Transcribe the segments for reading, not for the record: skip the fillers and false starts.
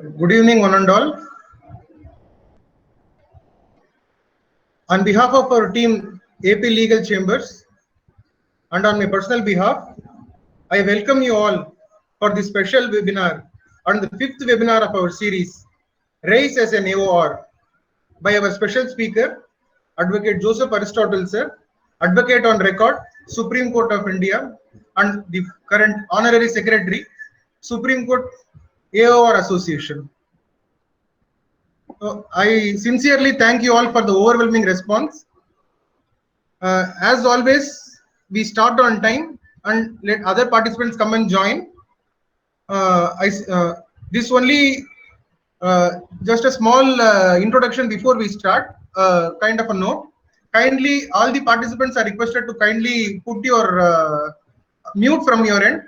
Good evening, one and all. On behalf of our team, AP Legal Chambers, and on my personal behalf, I welcome you all for this special webinar on the fifth webinar of our series, Race as an AOR, by our special speaker, Advocate Joseph Aristotle, sir, Advocate on Record, Supreme Court of India, and the current Honorary Secretary, Supreme Court AOR Association. I sincerely thank you all for the overwhelming response. As always, we start on time and let other participants come and join. This only just a small introduction before we start, kind of a note. Kindly, all the participants are requested to kindly put your mute from your end,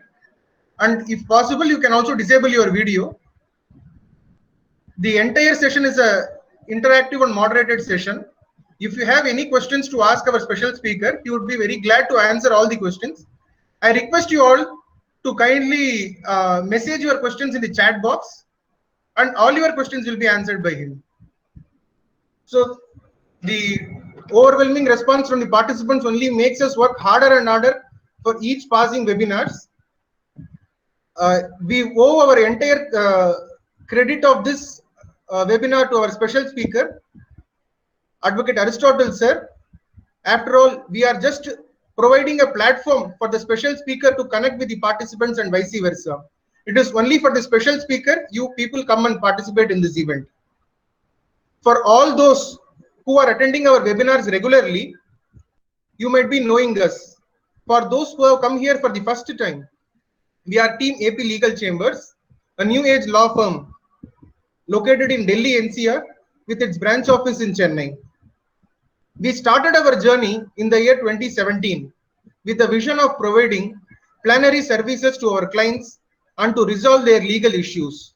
and if possible, you can also disable your video. The entire session is a interactive and moderated session. If you have any questions to ask our special speaker, he would be very glad to answer all the questions. I request you all to kindly message your questions in the chat box, and all your questions will be answered by him. So the overwhelming response from the participants only makes us work harder and harder for each passing webinars. We owe our entire credit of this webinar to our special speaker, Advocate Aristotle, sir. After all, we are just providing a platform for the special speaker to connect with the participants and vice versa. It is only for the special speaker, you people come and participate in this event. For all those who are attending our webinars regularly, you might be knowing us. For those who have come here for the first time, we are Team AP Legal Chambers, a new age law firm located in Delhi NCR with its branch office in Chennai. We started our journey in the year 2017 with a vision of providing plenary services to our clients and to resolve their legal issues.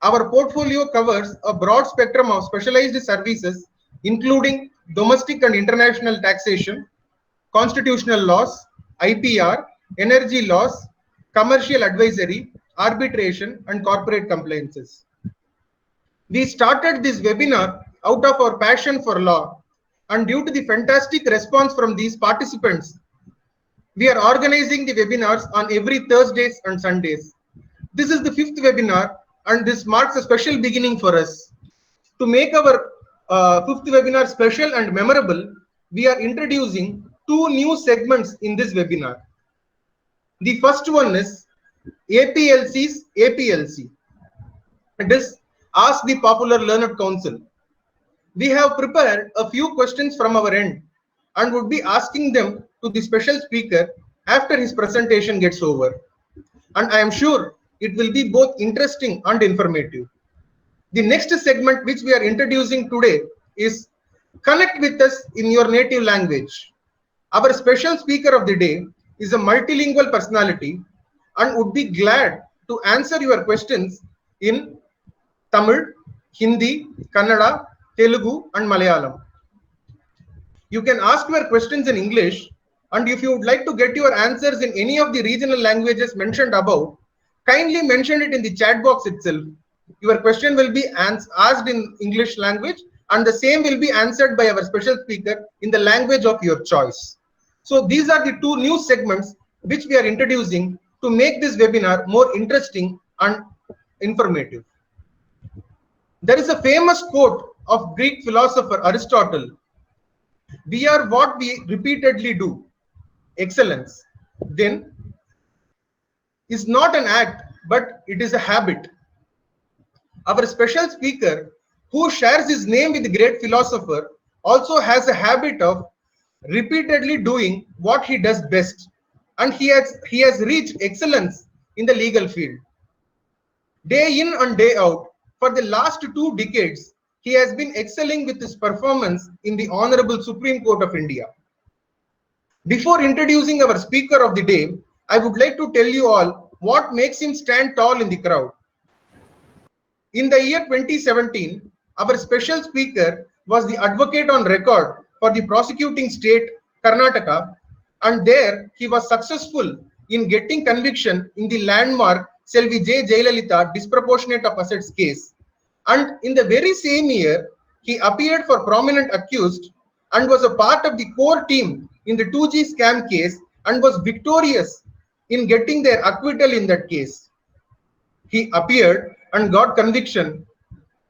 Our portfolio covers a broad spectrum of specialized services, including domestic and international taxation, constitutional laws, IPR, energy laws, commercial advisory, arbitration, and corporate compliances. We started this webinar out of our passion for law, and due to the fantastic response from these participants, we are organizing the webinars on every Thursdays and Sundays. This is the fifth webinar, and this marks a special beginning for us. To make our fifth webinar special and memorable, we are introducing two new segments in this webinar. The first one is APLC's APLC. It is Ask the Popular Learned Counsel. We have prepared a few questions from our end and would be asking them to the special speaker after his presentation gets over. And I am sure it will be both interesting and informative. The next segment which we are introducing today is Connect with us in your native language. Our special speaker of the day is a multilingual personality and would be glad to answer your questions in Tamil, Hindi, Kannada, Telugu, and Malayalam. You can ask your questions in English, and if you would like to get your answers in any of the regional languages mentioned above, kindly mention it in the chat box itself. Your question will be asked in English language, and the same will be answered by our special speaker in the language of your choice. So these are the two new segments which we are introducing to make this webinar more interesting and informative. There is a famous quote of Greek philosopher Aristotle: "We are what we repeatedly do. Excellence, then, is not an act, but it is a habit." Our special speaker, who shares his name with the great philosopher, also has a habit of repeatedly doing what he does best, and he has reached excellence in the legal field. Day in and day out, for the last 2 decades, he has been excelling with his performance in the Honorable Supreme Court of India. Before introducing our speaker of the day, I would like to tell you all what makes him stand tall in the crowd. In the year 2017, our special speaker was the advocate on record for the prosecuting state, Karnataka, and there he was successful in getting conviction in the landmark Selvi J. Jayalalitha disproportionate of assets case. And in the very same year, he appeared for prominent accused and was a part of the core team in the 2G scam case and was victorious in getting their acquittal in that case. He appeared and got conviction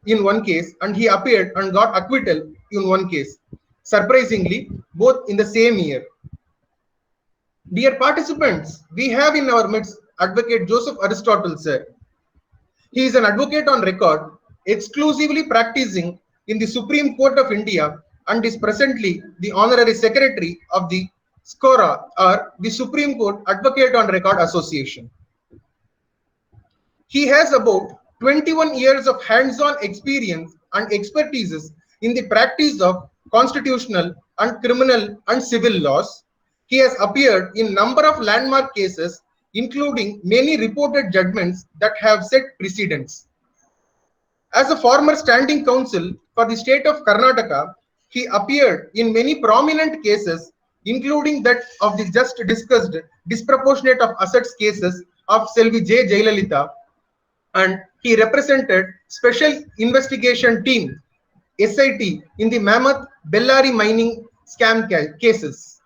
in one case, and he appeared and got acquittal in one case. Surprisingly, both in the same year. Dear participants, we have in our midst Advocate Joseph Aristotle, sir. He is an advocate on record, exclusively practicing in the Supreme Court of India and is presently the Honorary Secretary of the SCORA, or the Supreme Court Advocate on Record Association. He has about 21 years of hands-on experience and expertise in the practice of constitutional and criminal and civil laws. He has appeared in a number of landmark cases, including many reported judgments that have set precedents. As a former standing counsel for the state of Karnataka, he appeared in many prominent cases, including that of the just discussed disproportionate of assets cases of Selvi J. Jayalalitha, and he represented Special Investigation Team SIT in the Mammoth Bellary mining scam cases.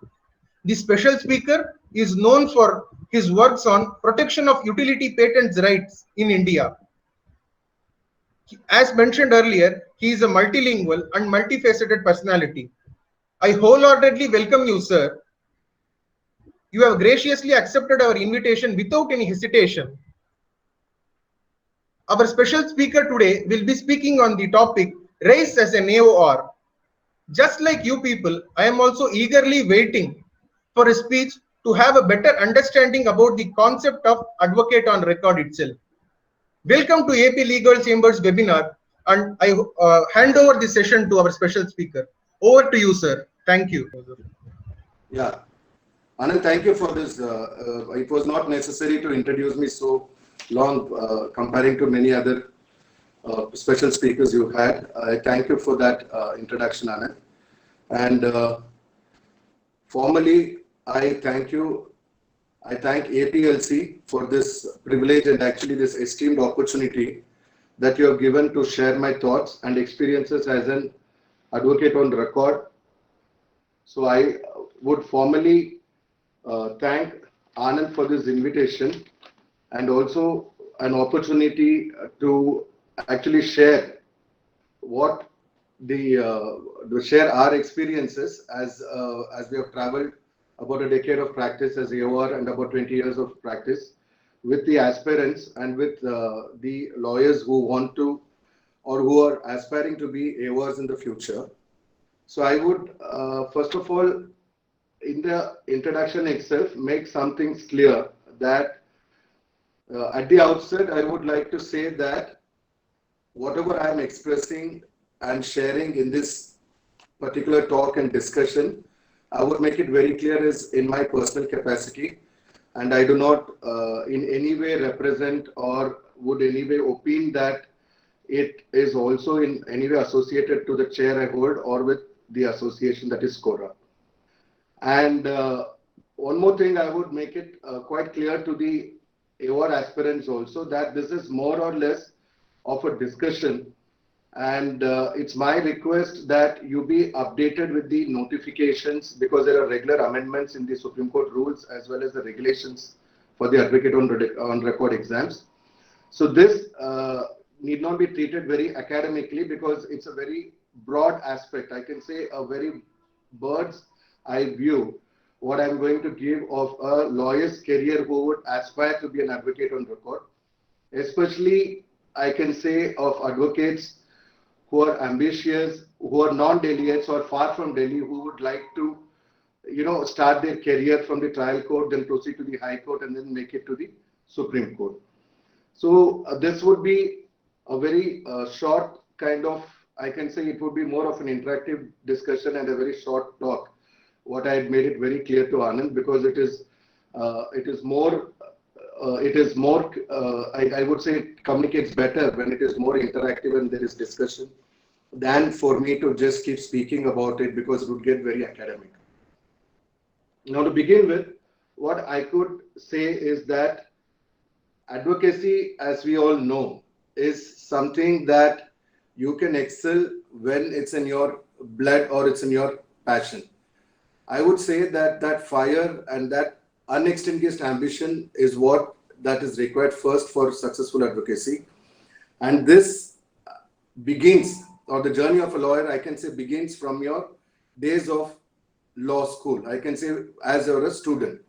The special speaker is known for his works on protection of utility patents rights in India. As mentioned earlier, he is a multilingual and multifaceted personality. I wholeheartedly welcome you, sir. You have graciously accepted our invitation without any hesitation. Our special speaker today will be speaking on the topic race as an AOR. Just like you people, I am also eagerly waiting for a speech to have a better understanding about the concept of advocate on record itself. Welcome to AP Legal Chambers webinar, and I hand over the session to our special speaker. Over to you, sir. Thank you. Yeah, Anand, thank you for this. It was not necessary to introduce me so long comparing to many other special speakers you had. I thank you for that introduction, Anand. And formally, I thank you. I thank APLC for this privilege and actually this esteemed opportunity that you have given to share my thoughts and experiences as an advocate on record. So I would formally thank Anand for this invitation and also an opportunity to actually share what share our experiences as we have traveled about a decade of practice as AOR and about 20 years of practice with the aspirants and with the lawyers who want to or who are aspiring to be AORs in the future. So I would first of all, in the introduction itself, make some things clear that at the outset, I would like to say that whatever I am expressing and sharing in this particular talk and discussion, I would make it very clear is in my personal capacity, and I do not in any way represent or would any way opine that it is also in any way associated to the chair I hold or with the association that is SCORA. And one more thing, I would make it quite clear to the AOR aspirants also that this is more or less of a discussion, and it's my request that you be updated with the notifications because there are regular amendments in the Supreme Court rules as well as the regulations for the advocate on record exams. So this need not be treated very academically because it's a very broad aspect. I can say a very bird's eye view what I'm going to give of a lawyer's career who would aspire to be an advocate on record. Especially, I can say of advocates who are ambitious, who are non-delegates or far from Delhi, who would like to, start their career from the trial court, then proceed to the High Court and then make it to the Supreme Court. So this would be a very short kind of, I can say it would be more of an interactive discussion and a very short talk. What I had made it very clear to Anand because it is more, I would say it communicates better when it is more interactive and there is discussion than for me to just keep speaking about it because it would get very academic. Now to begin with, what I could say is that advocacy, as we all know, is something that you can excel when it's in your blood or it's in your passion. I would say that that fire and that unextinguished ambition is what that is required first for successful advocacy. And this begins, or the journey of a lawyer, I can say, begins from your days of law school. I can say as you're a student.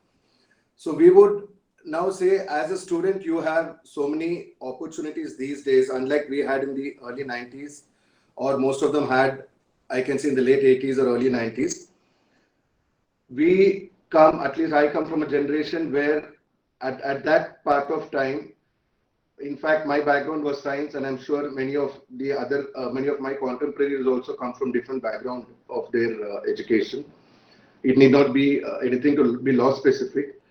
So we would now say, as a student, you have so many opportunities these days, unlike we had in the early 90s, or most of them had, I can say, in the late 80s or early 90s. We come, at least I come from a generation where at that part of time, in fact, my background was science, and I'm sure many of the other, many of my contemporaries also come from different background of their education. It need not be anything to be law specific.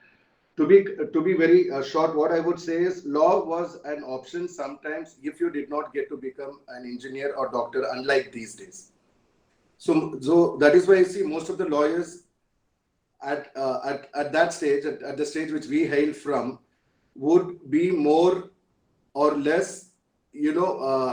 To be very short, what I would say is law was an option sometimes if you did not get to become an engineer or doctor, unlike these days. So that is why I see most of the lawyers at that stage, at the stage which we hail from, would be more or less,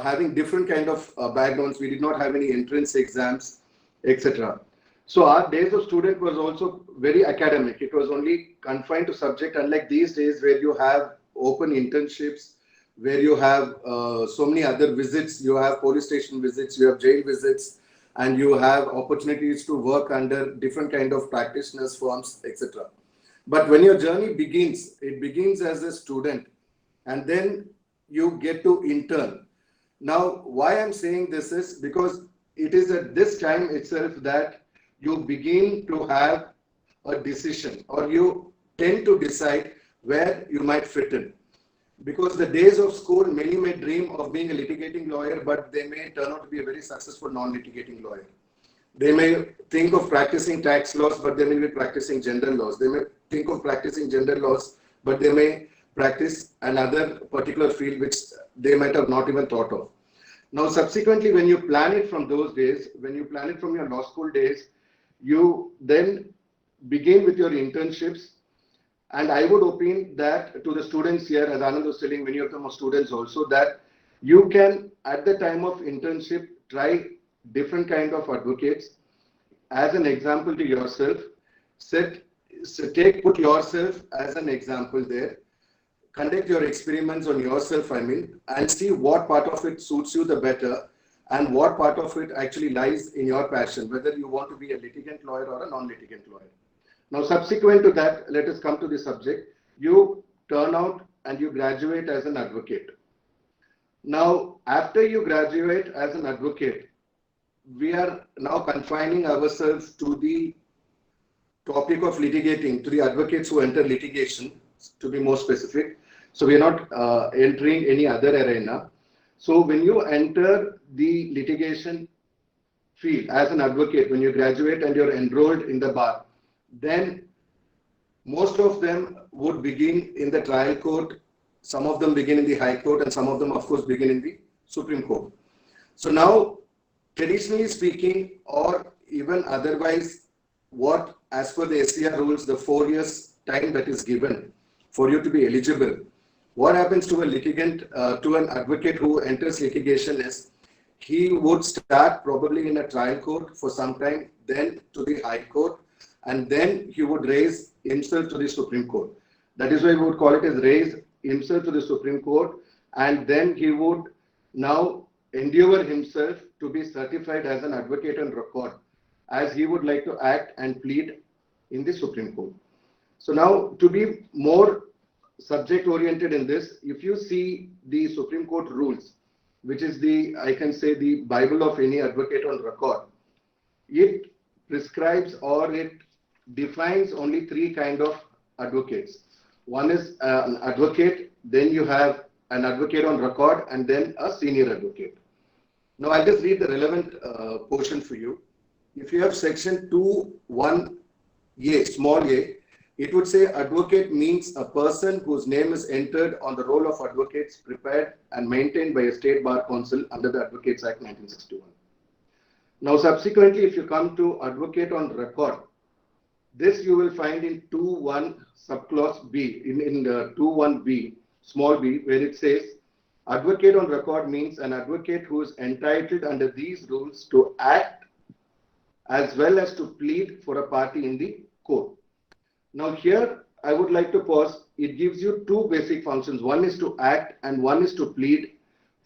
having different kind of backgrounds. We did not have any entrance exams, etc. So our days of student was also very academic. It was only confined to subject, unlike these days where you have open internships, where you have so many other visits. You have police station visits, you have jail visits, and you have opportunities to work under different kind of practitioners, firms, etc. But when your journey begins, it begins as a student, and then you get to intern. Now, why I'm saying this is because it is at this time itself that you begin to have a decision, or you tend to decide where you might fit in. Because the days of school, many may dream of being a litigating lawyer, but they may turn out to be a very successful non-litigating lawyer. They may think of practicing tax laws, but they may be practicing general laws. They may think of practicing general laws, but they may practice another particular field which they might have not even thought of. Now, subsequently, when you plan it from those days, when you plan it from your law school days, you then begin with your internships. And I would opine that to the students here, as Anand was telling, many of them are students also, that you can, at the time of internship, try different kind of advocates. As an example to yourself, put yourself as an example there. Conduct your experiments on yourself, and see what part of it suits you the better and what part of it actually lies in your passion, whether you want to be a litigant lawyer or a non-litigant lawyer. Now, subsequent to that, let us come to the subject. You turn out and you graduate as an advocate. Now, after you graduate as an advocate, we are now confining ourselves to the topic of litigating, to the advocates who enter litigation, to be more specific. So we are not entering any other arena. So when you enter the litigation field as an advocate, when you graduate and you're enrolled in the bar, then most of them would begin in the trial court. Some of them begin in the high court, and some of them, of course, begin in the Supreme Court. So now, traditionally speaking, or even otherwise, what, as per the SCR rules, the 4 years time that is given for you to be eligible, what happens to a litigant, to an advocate who enters litigation is, he would start probably in a trial court for some time, then to the high court, and then he would raise himself to the Supreme Court. That is why we would call it as raise himself to the Supreme Court, and then he would now endeavor himself to be certified as an advocate on record, as he would like to act and plead in the Supreme Court. So now, to be more subject oriented in this, if you see the Supreme Court rules, which is the, I can say, the Bible of any advocate on record, it prescribes or it defines only three kind of advocates. One is an advocate, then you have an advocate on record, and then a senior advocate. Now I'll just read the relevant portion for you. If you have section 2(1)(a), small a, it would say advocate means a person whose name is entered on the roll of advocates prepared and maintained by a state bar council under the Advocates Act 1961. Now subsequently, if you come to advocate on record, this you will find in 2(1) subclause B, in the 2(1)(b). small b, where it says advocate on record means an advocate who is entitled under these rules to act as well as to plead for a party in the court. Now here I would like to pause. It gives you two basic functions. One is to act and one is to plead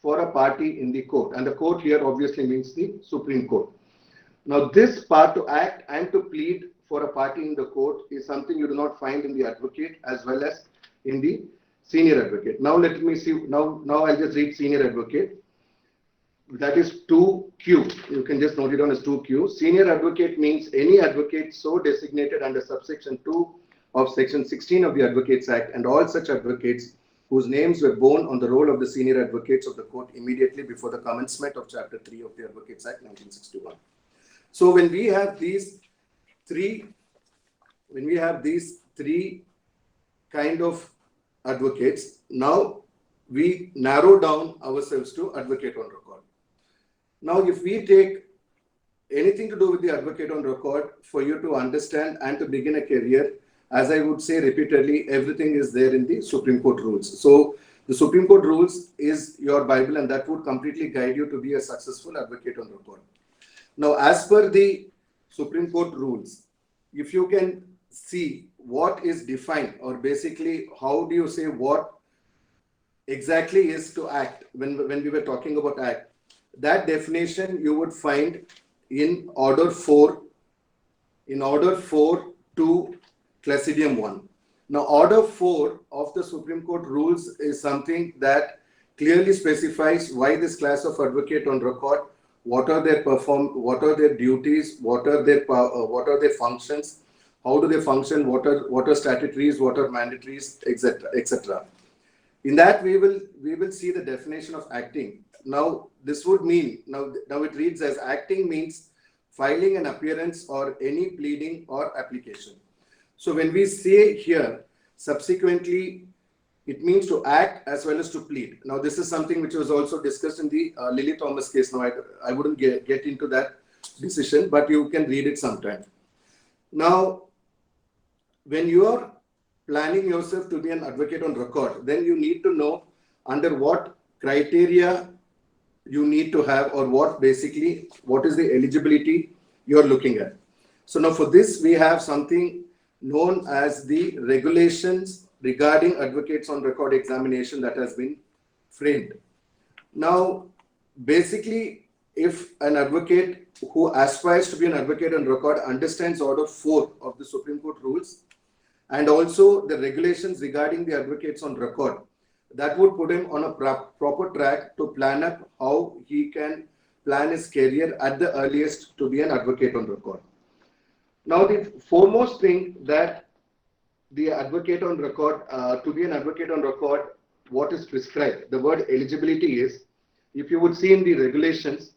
for a party in the court. And the court here obviously means the Supreme Court. Now this part, to act and to plead for a party in the court, is something you do not find in the advocate as well as in the senior advocate. Now let me see. Now I'll just read senior advocate. That is 2Q. You can just note it down as 2Q. Senior advocate means any advocate so designated under subsection 2 of section 16 of the Advocates Act, and all such advocates whose names were borne on the roll of the senior advocates of the court immediately before the commencement of chapter 3 of the Advocates Act 1961. So when we have these three kind of advocates, now we narrow down ourselves to advocate on record. Now, if we take anything to do with the advocate on record, for you to understand and to begin a career, as I would say repeatedly, everything is there in the Supreme Court rules. So the Supreme Court rules is your Bible, and that would completely guide you to be a successful advocate on record. Now, as per the Supreme Court rules, if you can see what is defined, or basically how do you say what exactly is to act, when we were talking about act, that definition you would find in order 4 to Classidium 1. Now, order 4 of the Supreme Court rules is something that clearly specifies why this class of advocate on record, what are their duties, what are their functions, how do they function, what are statutories, what are mandatories, etc., etc. In that we will see the definition of acting. Now this would mean, now it reads as acting means filing an appearance or any pleading or application. So when we say here subsequently, it means to act as well as to plead. Now this is something which was also discussed in the Lily Thomas case. Now I wouldn't get into that decision, but you can read it sometime. Now when you are planning yourself to be an advocate on record, then you need to know under what criteria you need to have, or what is the eligibility you're looking at. So now for this, we have something known as the regulations regarding advocates on record examination that has been framed. Now, basically, if an advocate who aspires to be an advocate on record understands order 4 of the Supreme Court rules, and also the regulations regarding the advocates on record, that would put him on a proper track to plan up how he can plan his career at the earliest to be an advocate on record. Now, the foremost thing that the advocate on record, to be an advocate on record, what is prescribed, the word eligibility is, if you would see in the regulations,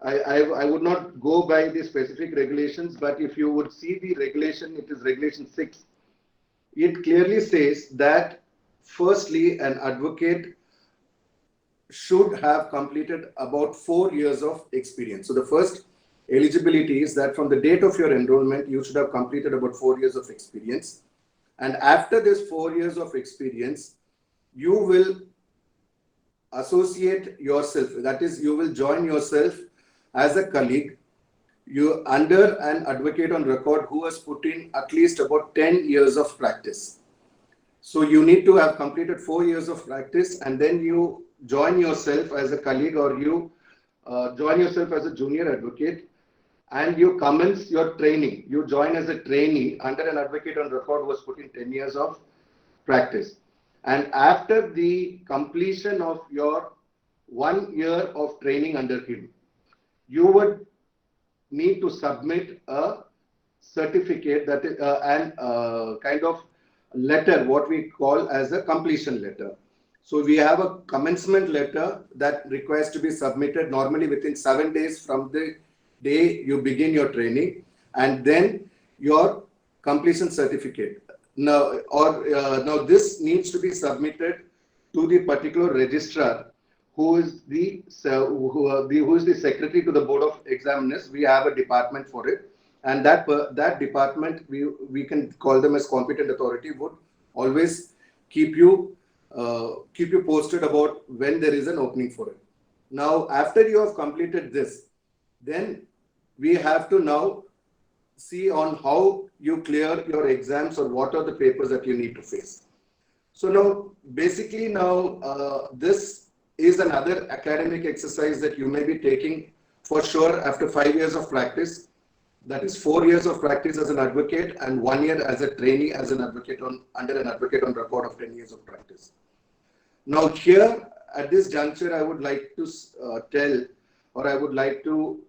I would not go by the specific regulations, but if you would see the regulation, it is regulation 6. It clearly says that firstly, an advocate should have completed about 4 years of experience. So the first eligibility is that from the date of your enrollment, you should have completed about 4 years of experience. And after this 4 years of experience, you will associate yourself, that is, you will join yourself as a colleague, you under an advocate on record who has put in at least about 10 years of practice. So you need to have completed 4 years of practice, and then you join yourself as a colleague, or you join yourself as a junior advocate, and you commence your training. You join as a trainee under an advocate on record who has put in 10 years of practice. And after the completion of your 1 year of training under him, you would need to submit a certificate, that is kind of letter, what we call as a completion letter. So we have a commencement letter that requires to be submitted normally within 7 days from the day you begin your training, and then your completion certificate. Now, now this needs to be submitted to the particular registrar, who is the secretary to the Board of Examiners. We have a department for it, and that department, we can call them as competent authority, would always keep you keep you posted about when there is an opening for it. Now, after you have completed this, then we have to now see on how you clear your exams or what are the papers that you need to face. So now, basically now, this is another academic exercise that you may be taking for sure after 5 years of practice. That is 4 years of practice as an advocate and 1 year as a trainee as an advocate under an advocate on record of 10 years of practice. Now here at this juncture, I would like to I would like to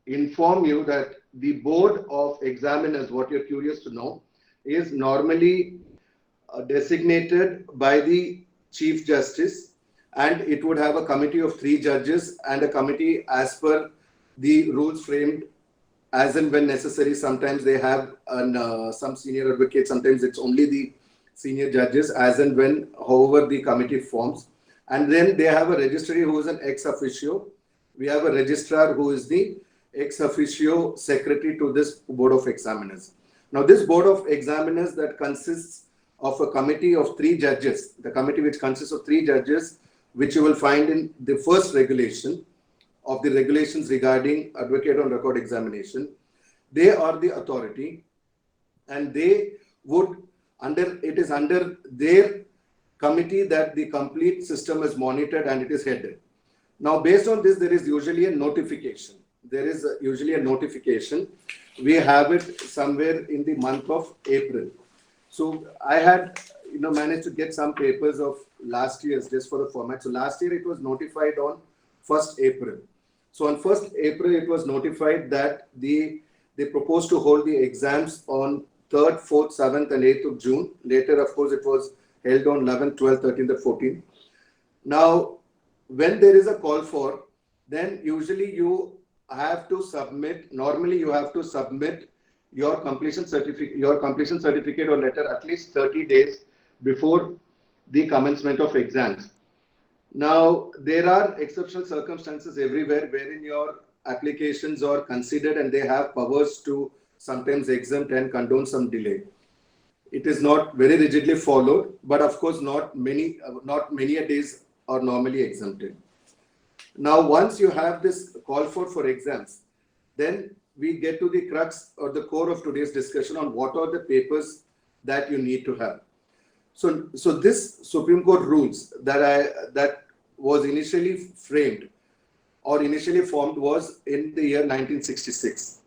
inform you that the board of examiners, what you're curious to know, is normally designated by the Chief Justice, and it would have a committee of 3 judges and a committee as per the rules framed as and when necessary. Sometimes they have some senior advocates, sometimes it's only the senior judges as and when, however the committee forms. And then they have a registrar who is an ex officio. We have a registrar who is the ex officio secretary to this board of examiners. Now this board of examiners that consists of a committee of 3 judges, the committee which consists of 3 judges, which you will find in the first regulation of the regulations regarding advocate on record examination. They are the authority, and they would it is under their committee that the complete system is monitored and it is headed. Now, based on this, there is usually a notification. We have it somewhere in the month of April. So I had managed to get some papers of last year's just for the format. So last year it was notified on 1st April. So on 1st April, it was notified that they proposed to hold the exams on 3rd, 4th, 7th and 8th of June. Later, of course, it was held on 11th, 12th, 13th and 14th. Now, when there is a call for, then usually you have to submit, normally you have to submit your completion certificate or letter at least 30 days before the commencement of exams. Now, there are exceptional circumstances everywhere wherein your applications are considered and they have powers to sometimes exempt and condone some delay. It is not very rigidly followed, but of course, not many days are normally exempted. Now, once you have this call for exams, then we get to the crux or the core of today's discussion on what are the papers that you need to have. So this Supreme Court rules that was initially framed or initially formed was in the year 1966.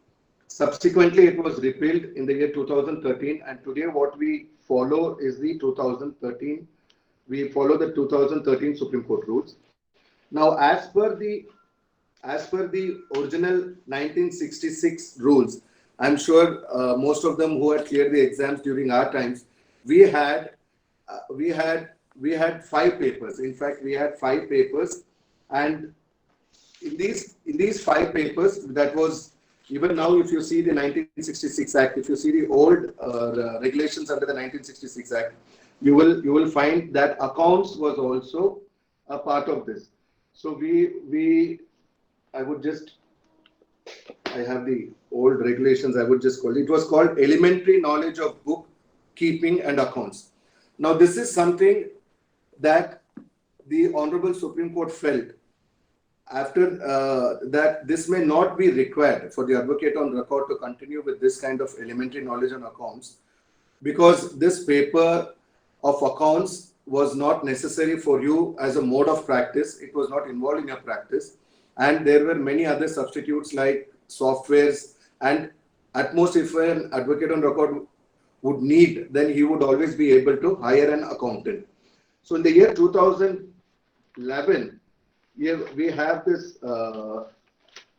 Subsequently, it was repealed in the year 2013, and today what we follow is the 2013. We follow the 2013 Supreme Court rules. Now, as per the original 1966 rules, I'm sure most of them who had cleared the exams during our times, we had 5 papers. In fact, we had 5 papers, and in these 5 papers, that was even now. If you see the 1966 Act, if you see the old regulations under the 1966 Act, you will find that accounts was also a part of this. So I have the old regulations. I would just call it was called Elementary Knowledge of Bookkeeping and Accounts. Now, this is something that the Honorable Supreme Court felt after that this may not be required for the advocate on record to continue with this kind of elementary knowledge on accounts, because this paper of accounts was not necessary for you as a mode of practice. It was not involved in your practice. And there were many other substitutes like softwares, and at most if an advocate on record would need, then he would always be able to hire an accountant. So in the year 2011, we have this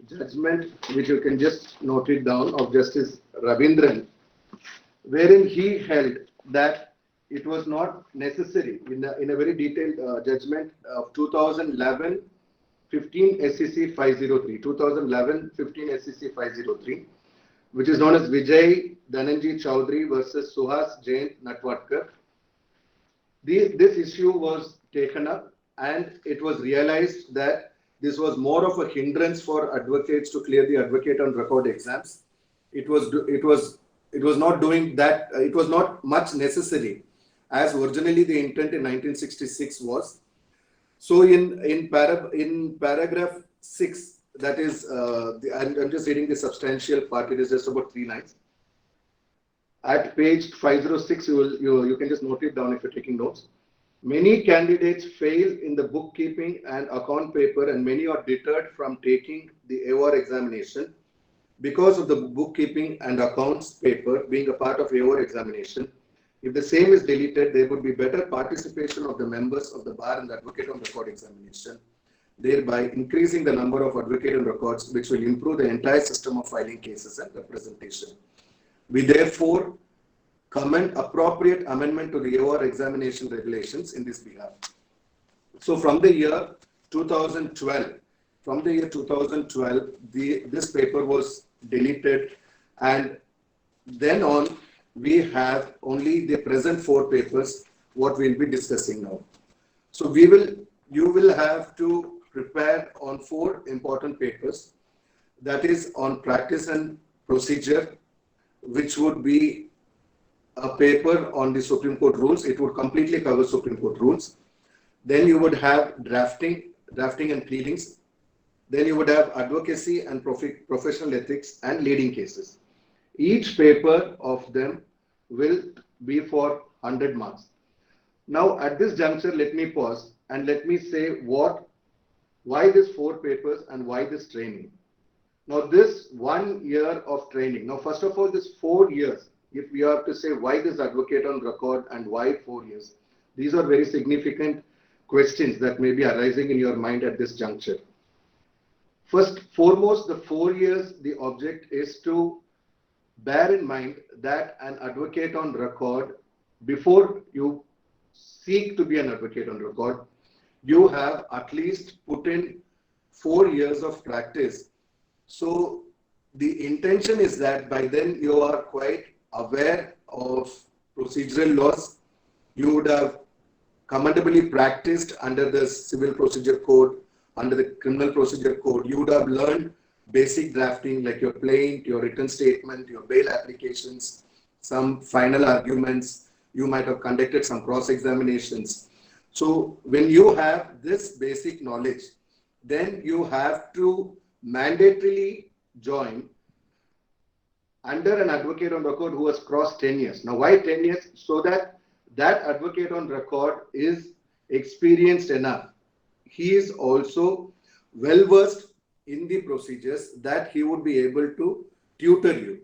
judgment, which you can just note it down, of Justice Ravindran, wherein he held that it was not necessary in a very detailed judgment of 2011 15 SCC 503, 2011-15 SCC 503, which is known as Vijay Dhananji Chowdhury versus Suhas Jain Natwatkar. This issue was taken up, and it was realized that this was more of a hindrance for advocates to clear the advocate on record exams. It was not doing that. It was not much necessary, as originally the intent in 1966 was. So in paragraph 6, that is, I'm just reading the substantial part. It is just about 3 lines. At page 506, you can just note it down if you're taking notes. Many candidates fail in the bookkeeping and account paper, and many are deterred from taking the AOR examination because of the bookkeeping and accounts paper being a part of AOR examination. If the same is deleted, there would be better participation of the members of the bar and the advocate on record examination, thereby increasing the number of advocate on records, which will improve the entire system of filing cases and representation. We therefore commend appropriate amendment to the AOR examination regulations in this behalf. So from the year 2012, this paper was deleted, and then on we have only the present 4 papers what we'll be discussing now. So you will have to prepare on 4 important papers, that is on practice and procedure, which would be a paper on the Supreme Court rules. It would completely cover Supreme Court rules. Then you would have drafting and pleadings. Then you would have advocacy and professional ethics and leading cases. Each paper of them will be for 100 marks. Now at this juncture, let me pause and let me say why these 4 papers and why this training. Now this 1 year of training. Now first of all, this 4 years, if we are to say why this advocate on record and why 4 years, these are very significant questions that may be arising in your mind at this juncture. First, foremost, the 4 years, the object is to bear in mind that an advocate on record, before you seek to be an advocate on record, you have at least put in 4 years of practice. So the intention is that by then you are quite aware of procedural laws. You would have commendably practiced under the Civil Procedure Code, under the Criminal Procedure Code. You would have learned basic drafting like your plaint, your written statement, your bail applications, some final arguments. You might have conducted some cross-examinations. So when you have this basic knowledge, then you have to mandatorily join under an advocate on record who has crossed 10 years. Now why 10 years? So that advocate on record is experienced enough. He is also well versed in the procedures that he would be able to tutor you.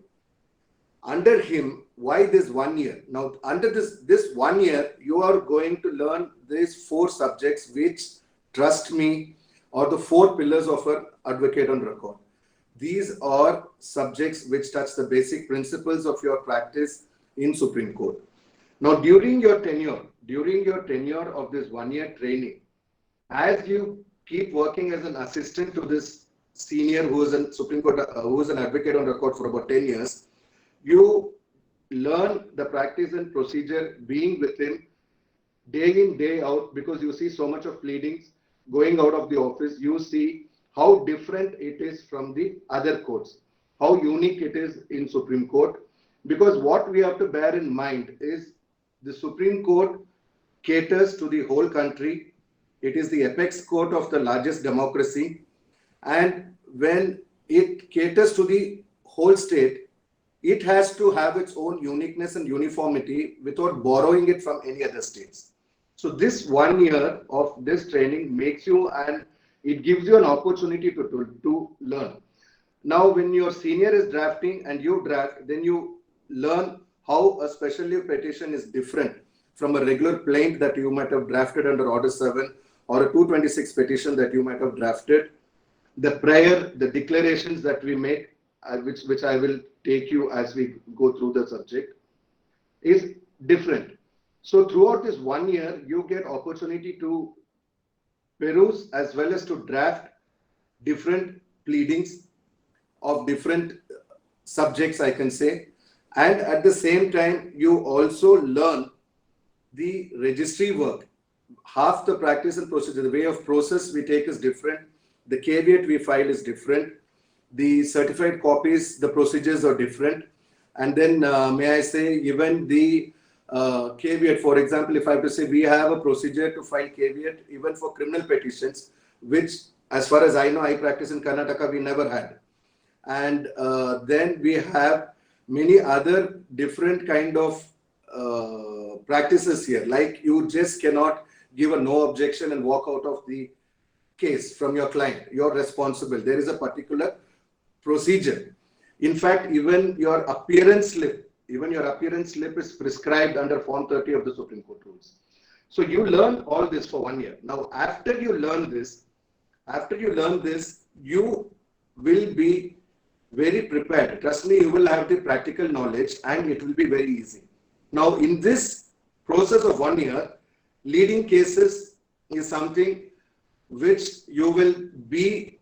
Under him, why this 1 year? Now under this 1 year, you are going to learn these 4 subjects which, trust me, are the 4 pillars of an advocate on record. These are subjects which touch the basic principles of your practice in Supreme Court. Now during your tenure of this 1 year training, as you keep working as an assistant to this senior who is in Supreme Court, who is an advocate on record for about 10 years, you learn the practice and procedure being with him day in, day out, because you see so much of pleadings going out of the office. You see how different it is from the other courts, how unique it is in Supreme Court. Because what we have to bear in mind is the Supreme Court caters to the whole country. It is the apex court of the largest democracy. And when it caters to the whole state, it has to have its own uniqueness and uniformity without borrowing it from any other states. So this 1 year of this training makes you, and it gives you an opportunity to learn. Now, when your senior is drafting and you draft, then you learn how a special leave petition is different from a regular plaint that you might have drafted under Order 7 or a 226 petition that you might have drafted. The prayer, the declarations that we make, which I will take you as we go through the subject, is different. So throughout this 1 year, you get opportunity to peruse as well as to draft different pleadings of different subjects, I can say. And at the same time, you also learn the registry work. Half the practice and procedure, the way of process we take is different. The caveat we file is different. The certified copies, the procedures are different. And then may I say, even the caveat. For example, if I have to say we have a procedure to file caveat even for criminal petitions, which as far as I know, I practice in Karnataka, we never had. And then we have many other different kind of practices here. Like you just cannot give a no objection and walk out of the case from your client. You're responsible. There is a particular procedure. In fact, even your appearance slip is prescribed under Form 30 of the Supreme Court rules. So you learn all this for 1 year. Now, after you learn this, you will be very prepared. Trust me, you will have the practical knowledge and it will be very easy. Now, in this process of 1 year, leading cases is something which you will be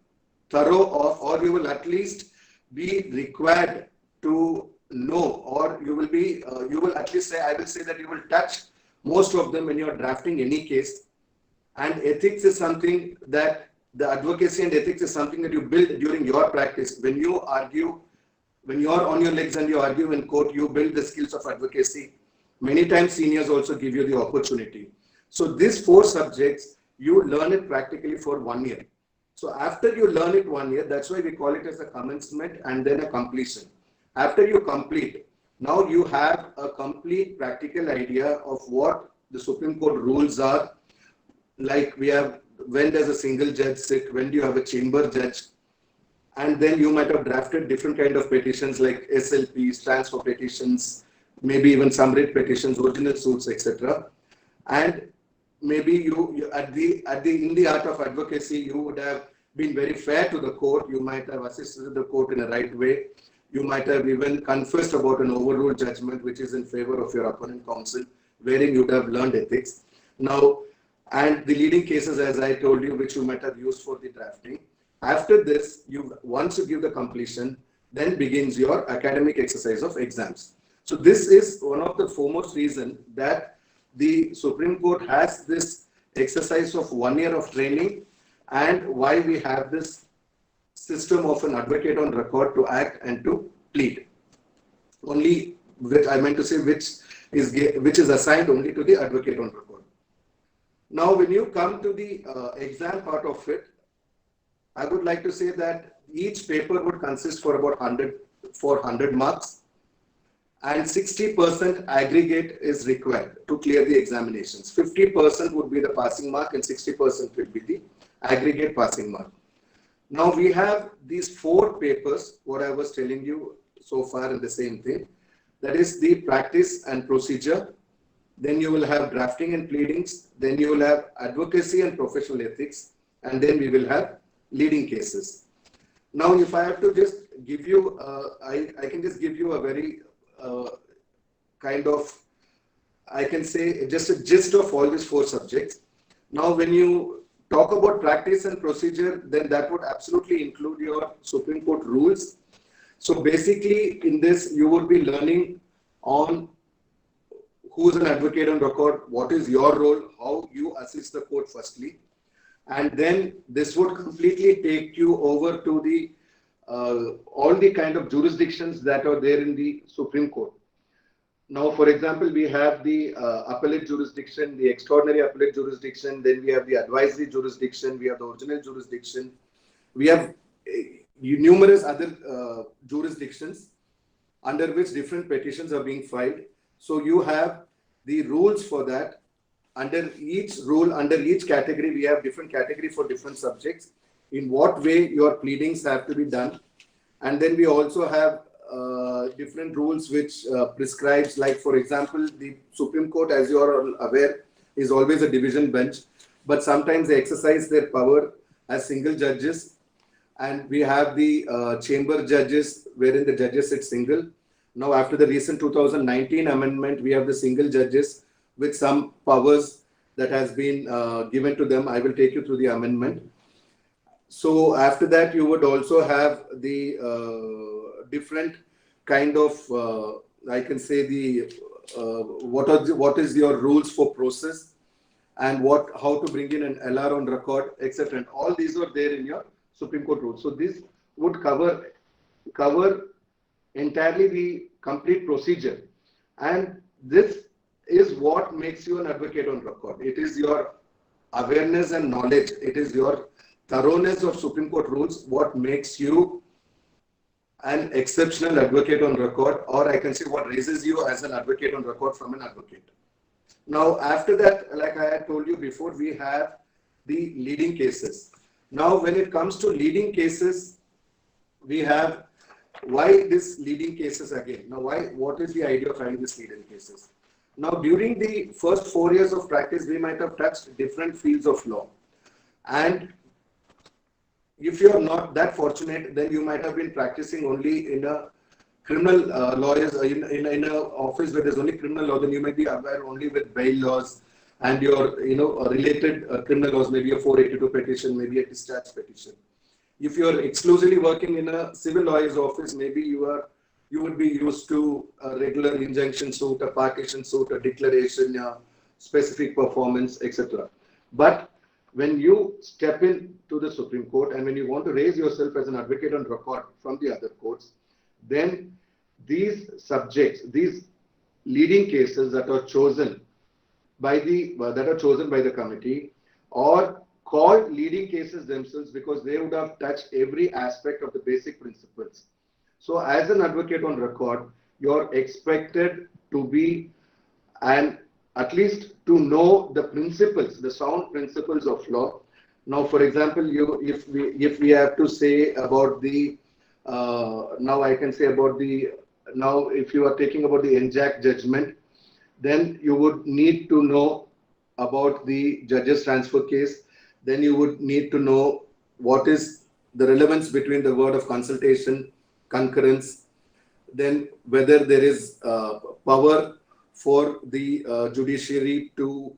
thorough of, or you will at least be required to know, or you will at least say, I will say that you will touch most of them when you are drafting any case. And ethics is something that the advocacy and ethics is something that you build during your practice. When you argue, when you are on your legs and you argue in court, you build the skills of advocacy. Many times seniors also give you the opportunity. So these 4 subjects, you learn it practically for 1 year. So after you learn it 1 year, that's why we call it as a commencement and then a completion. After you complete, now you have a complete practical idea of what the Supreme Court rules are. Like we have, when does a single judge sit, when do you have a chamber judge, and then you might have drafted different kind of petitions like SLPs, transfer petitions, maybe even summary petitions, original suits, etc. And maybe you in the art of advocacy, you would have been very fair to the court. You might have assisted the court in a right way. You might have even confessed about an overruled judgment which is in favor of your opponent counsel, wherein you would have learned ethics. Now, and the leading cases, as I told you, which you might have used for the drafting. After this, once you give the completion, then begins your academic exercise of exams. So this is one of the foremost reasons that the Supreme Court has this exercise of 1 year of training, and why we have this system of an advocate on record to act and to plead. Only, which I meant to say, which is assigned only to the advocate on record. Now, when you come to the exam part of it, I would like to say that each paper would consist for about 100 marks, and 60% aggregate is required to clear the examinations. 50% would be the passing mark and 60% would be the aggregate passing mark. Now we have these 4 papers, what I was telling you so far in the same thing. That is the practice and procedure. Then you will have drafting and pleadings. Then you will have advocacy and professional ethics. And then we will have leading cases. Now, if I have to just give you, I can just give you a very kind of, I can say just a gist of all these 4 subjects. Now, when you talk about practice and procedure, then that would absolutely include your Supreme Court rules. So basically in this, you would be learning on who is an advocate on record, what is your role, how you assist the court firstly. And then this would completely take you over to the all the kind of jurisdictions that are there in the Supreme Court. Now, for example, we have the appellate jurisdiction, the extraordinary appellate jurisdiction, then we have the advisory jurisdiction, we have the original jurisdiction, we have numerous other jurisdictions under which different petitions are being filed. So you have the rules for that. Under each rule, under each category, we have different category for different subjects, in what way your pleadings have to be done. And then we also have different rules which prescribes, like for example, the Supreme Court, as you are aware, is always a division bench, but sometimes they exercise their power as single judges. And we have the chamber judges, wherein the judges sit single. Now, after the recent 2019 amendment, we have the single judges with some powers that has been given to them. I will take you through the amendment. So after that, you would also have the different kind of, I can say the, what is your rules for process, and how to bring in an LR on record, etc. And all these are there in your Supreme Court rules. So this would cover entirely the complete procedure. And this is what makes you an advocate on record. It is your awareness and knowledge. It is your thoroughness of Supreme Court rules what makes you an exceptional advocate on record, or I can say what raises you as an advocate on record from an advocate. Now, after that, like I had told you before, we have the leading cases. Now, when it comes to leading cases, we have why this leading cases again. Now, what is the idea of having this leading cases? Now, during the first 4 years of practice, we might have touched different fields of law. And if you are not that fortunate, then you might have been practicing only in a criminal lawyers in an office where there's only criminal law. Then you might be aware only with bail laws and your related criminal laws, maybe a 482 petition, maybe a discharge petition. If you are exclusively working in a civil lawyer's office, maybe you would be used to a regular injunction suit, a partition suit, a declaration, a specific performance, etc. But when you step into the Supreme Court and when you want to raise yourself as an advocate on record from the other courts, then these subjects, these leading cases that are chosen by the committee or called leading cases themselves because they would have touched every aspect of the basic principles. So as an advocate on record, you're expected to be at least to know the principles, the sound principles of law. Now, for example, if we have to say about the if you are taking about the NJAC judgment, then you would need to know about the judge's transfer case. Then you would need to know what is the relevance between the word of consultation, concurrence, then whether there is power for the judiciary to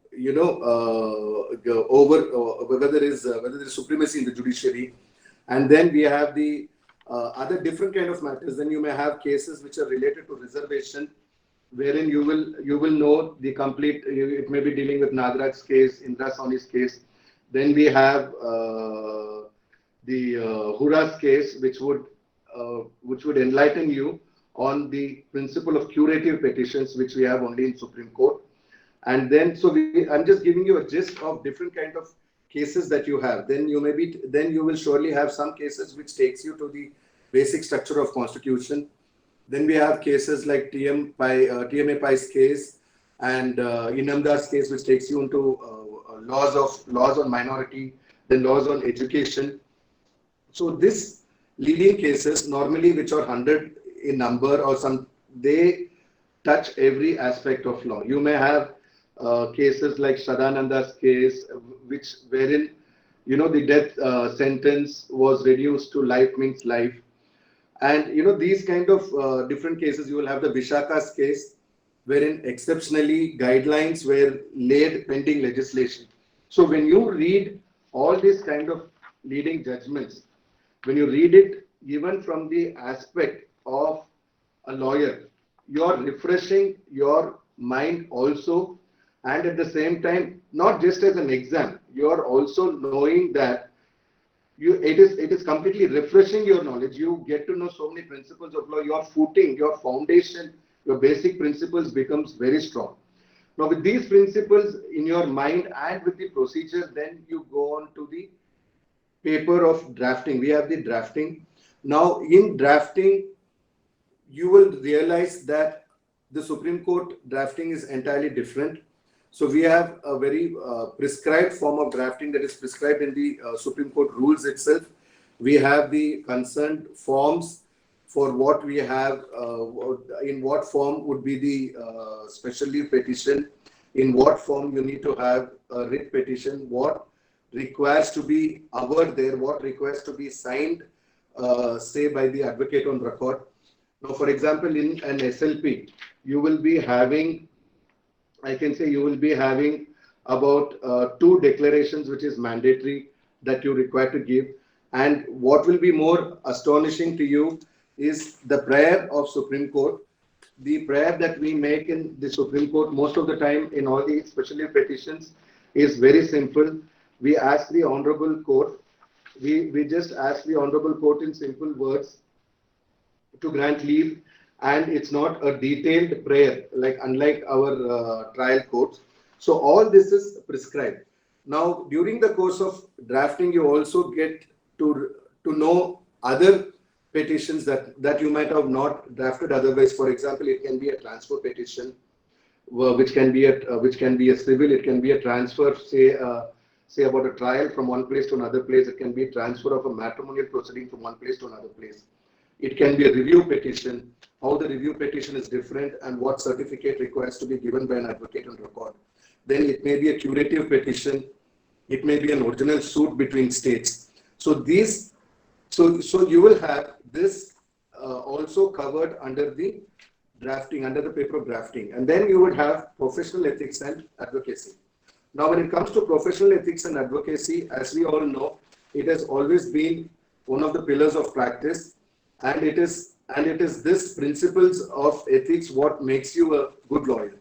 whether there is supremacy in the judiciary. And then we have the other different kind of matters. Then you may have cases which are related to reservation, wherein you will know the complete. It may be dealing with Nagaraj's case, Indra Sawhney's case. Then we have the Hura's case, which would enlighten you on the principle of curative petitions, which we have only in Supreme Court. And then, I'm just giving you a gist of different kind of cases that you have. Then you will surely have some cases which takes you to the basic structure of constitution. Then we have cases like TMA Pai's case and Inamdar's case, which takes you into laws on minority, then laws on education. So this leading cases normally, which are 100 in number or they touch every aspect of law. You may have cases like Sadananda's case, wherein the death sentence was reduced to life means life. And these kind of different cases. You will have the Vishaka's case, wherein exceptionally guidelines were laid pending legislation. So when you read all these kind of leading judgments, when you read it even from the aspect of a lawyer, you are refreshing your mind also, and at the same time, not just as an exam, you are also knowing that it is completely refreshing your knowledge. You get to know so many principles of law. Your footing, your foundation, your basic principles becomes very strong. Now, with these principles in your mind and with the procedure, then you go on to the paper of drafting. We have the drafting. Now, in drafting, you will realize that the Supreme Court drafting is entirely different. So we have a very prescribed form of drafting that is prescribed in the Supreme Court rules itself. We have the concerned forms for what we have, in what form would be the special leave petition, in what form you need to have a writ petition, what requires to be averred there, what requires to be signed, say by the advocate on record. Now, for example, in an SLP, you will be having, I can say you will be having about 2 declarations which is mandatory that you require to give. And what will be more astonishing to you is the prayer of Supreme Court. The prayer that we make in the Supreme Court most of the time in all the special leave petitions is very simple. We ask the Honorable Court, we just ask the Honorable Court in simple words to grant leave and it's not a detailed prayer, like unlike our trial courts. So all this is prescribed. Now, during the course of drafting, you also get to know other petitions that you might have not drafted otherwise. For example, it can be a transfer petition, which can be a civil. It can be a transfer, say about a trial from one place to another place. It can be a transfer of a matrimonial proceeding from one place to another place. It can be a review petition, how the review petition is different and what certificate requires to be given by an advocate on record. Then it may be a curative petition. It may be an original suit between states. So so you will have this also covered under the drafting, under the paper of drafting. And then you would have professional ethics and advocacy. Now, when it comes to professional ethics and advocacy, as we all know, it has always been one of the pillars of practice, and it is this principles of ethics what makes you a good lawyer.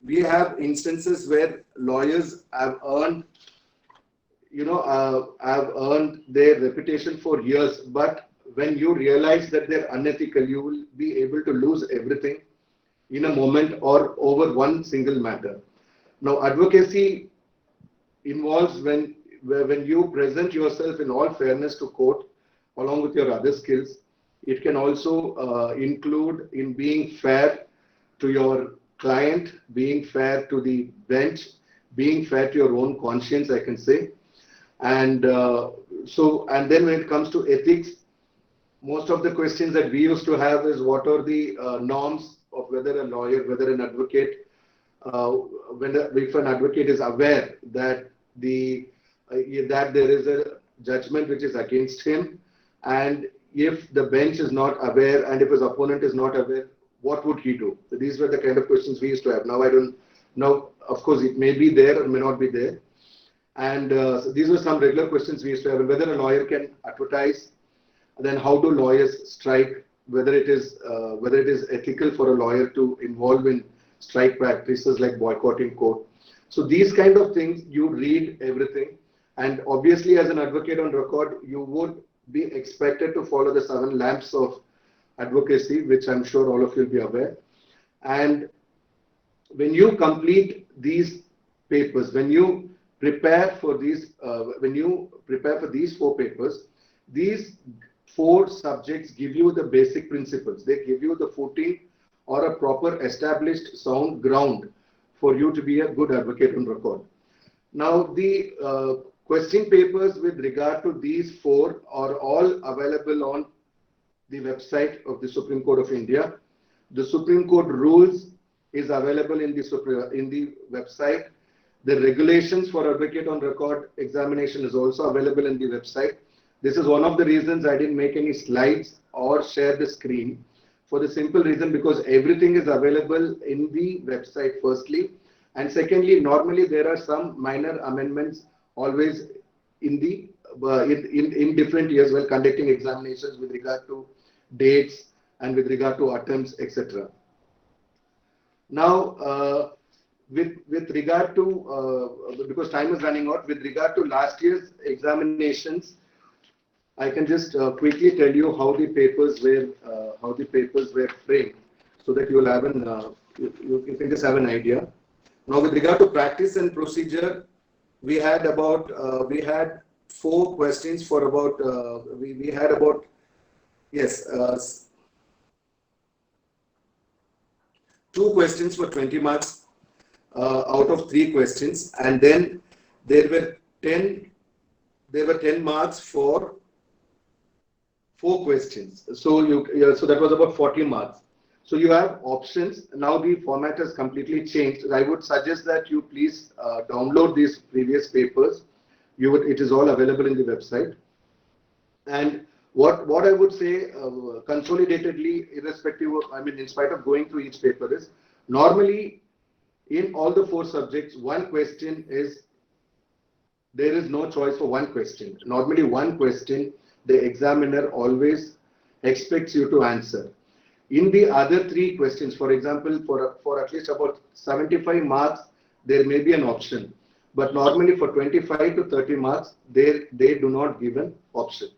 We have instances where lawyers have earned, have earned their reputation for years, but when you realize that they're unethical, you will be able to lose everything in a moment or over one single matter. Now, advocacy involves when you present yourself in all fairness to court, along with your other skills. It can also include in being fair to your client, being fair to the bench, being fair to your own conscience, I can say. And and then when it comes to ethics, most of the questions that we used to have is what are the norms of whether a lawyer, whether an advocate, if an advocate is aware that that there is a judgment which is against him, and if the bench is not aware and if his opponent is not aware, what would he do? So these were the kind of questions we used to have. Now I don't know. Of course, it may be there or may not be there. And so these were some regular questions we used to have. Whether a lawyer can advertise, then how do lawyers strike? Whether it is ethical for a lawyer to involve in strike practices like boycotting court. So these kind of things, you read everything, and obviously as an advocate on record, you would be expected to follow the 7 lamps of advocacy, which I'm sure all of you will be aware. And when you complete these papers, when you prepare for these 4 papers, these 4 subjects give you the basic principles. They give you the footing or a proper established sound ground for you to be a good advocate on record. Now, the question papers with regard to these 4 are all available on the website of the Supreme Court of India. The Supreme Court rules is available in the website. The regulations for advocate on record examination is also available in the website. This is one of the reasons I didn't make any slides or share the screen, for the simple reason because everything is available in the website firstly, and secondly, normally there are some minor amendments always in the in different years while conducting examinations with regard to dates and with regard to attempts, etc. Now, with regard to because time is running out, with regard to last year's examinations, I can just quickly tell you how the papers were framed, so that you will have you can just have an idea. Now, with regard to practice and procedure, we had 4 questions for about we had about yes 2 questions for 20 marks out of 3 questions, and then there were 10 marks for 4 questions. So so that was about 40 marks. So you have options. Now the format has completely changed. I would suggest that you please download these previous papers. It is all available in the website. And what I would say consolidatedly, irrespective of, in spite of going through each paper, is normally in all the 4 subjects, one question is, there is no choice for one question. Normally one question the examiner always expects you to answer. In the other 3 questions, for example, for at least about 75 marks, there may be an option. But normally for 25 to 30 marks, they do not give an option.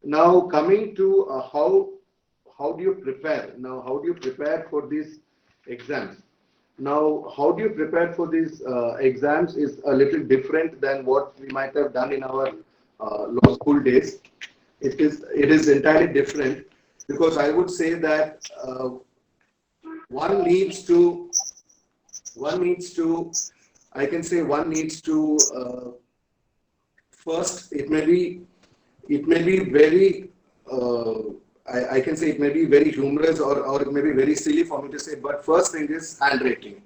Now, coming to how do you prepare? Now, how do you prepare for these exams? Now, how do you prepare for these exams is a little different than what we might have done in our law school days. It is entirely different, because I would say that one needs to one needs to I can say one needs to first, it may be very I can say it may be very humorous, or it may be very silly for me to say, but first thing is handwriting.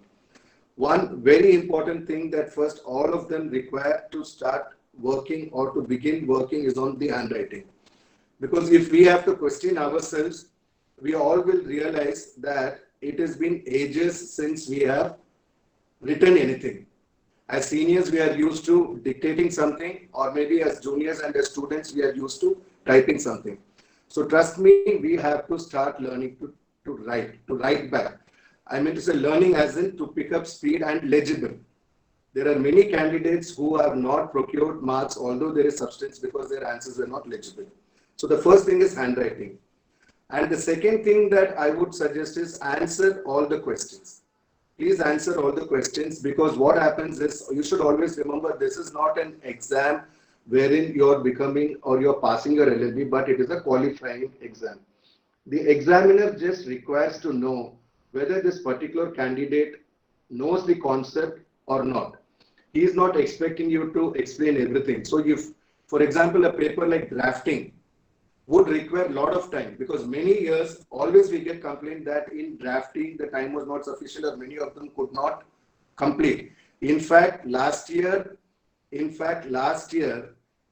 One very important thing that first all of them require to start working or to begin working is on the handwriting. Because if we have to question ourselves, we all will realize that it has been ages since we have written anything. As seniors, we are used to dictating something, or maybe as juniors and as students, we are used to typing something. So trust me, we have to start learning to write back. I mean to say learning as in to pick up speed and legible. There are many candidates who have not procured marks, although there is substance, because their answers were not legible. So the first thing is handwriting. And the second thing that I would suggest is answer all the questions. Please answer all the questions, because what happens is, you should always remember, this is not an exam wherein you're becoming or you're passing your LLB, but it is a qualifying exam. The examiner just requires to know whether this particular candidate knows the concept or not. He is not expecting you to explain everything. So if, for example, a paper like drafting would require a lot of time, because many years always we get complaint that in drafting the time was not sufficient, or many of them could not complete. In fact, last year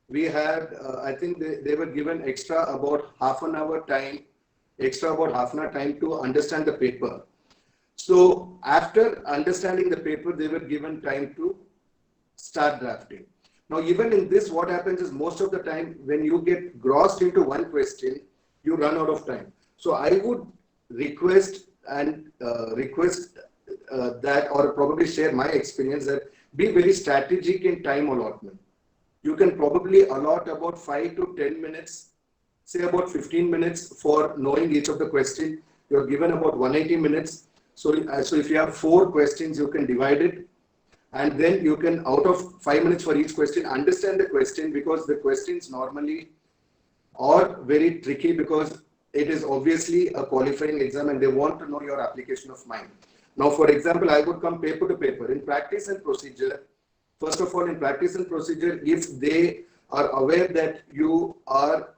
we had I think they were given extra about half an hour time to understand the paper. So after understanding the paper, they were given time to start drafting. Now, even in this, what happens is, most of the time when you get grossed into one question, you run out of time. So I would request that, or probably share my experience, that be very strategic in time allotment. You can probably allot about 5 to 10 minutes, say about 15 minutes for knowing each of the question. You're given about 180 minutes. So if you have 4 questions, you can divide it. And then you can, out of 5 minutes for each question, understand the question, because the questions normally are very tricky, because it is obviously a qualifying exam and they want to know your application of mind. Now, for example, I would come paper to paper. In practice and procedure, first of all, in practice and procedure, if they are aware that you are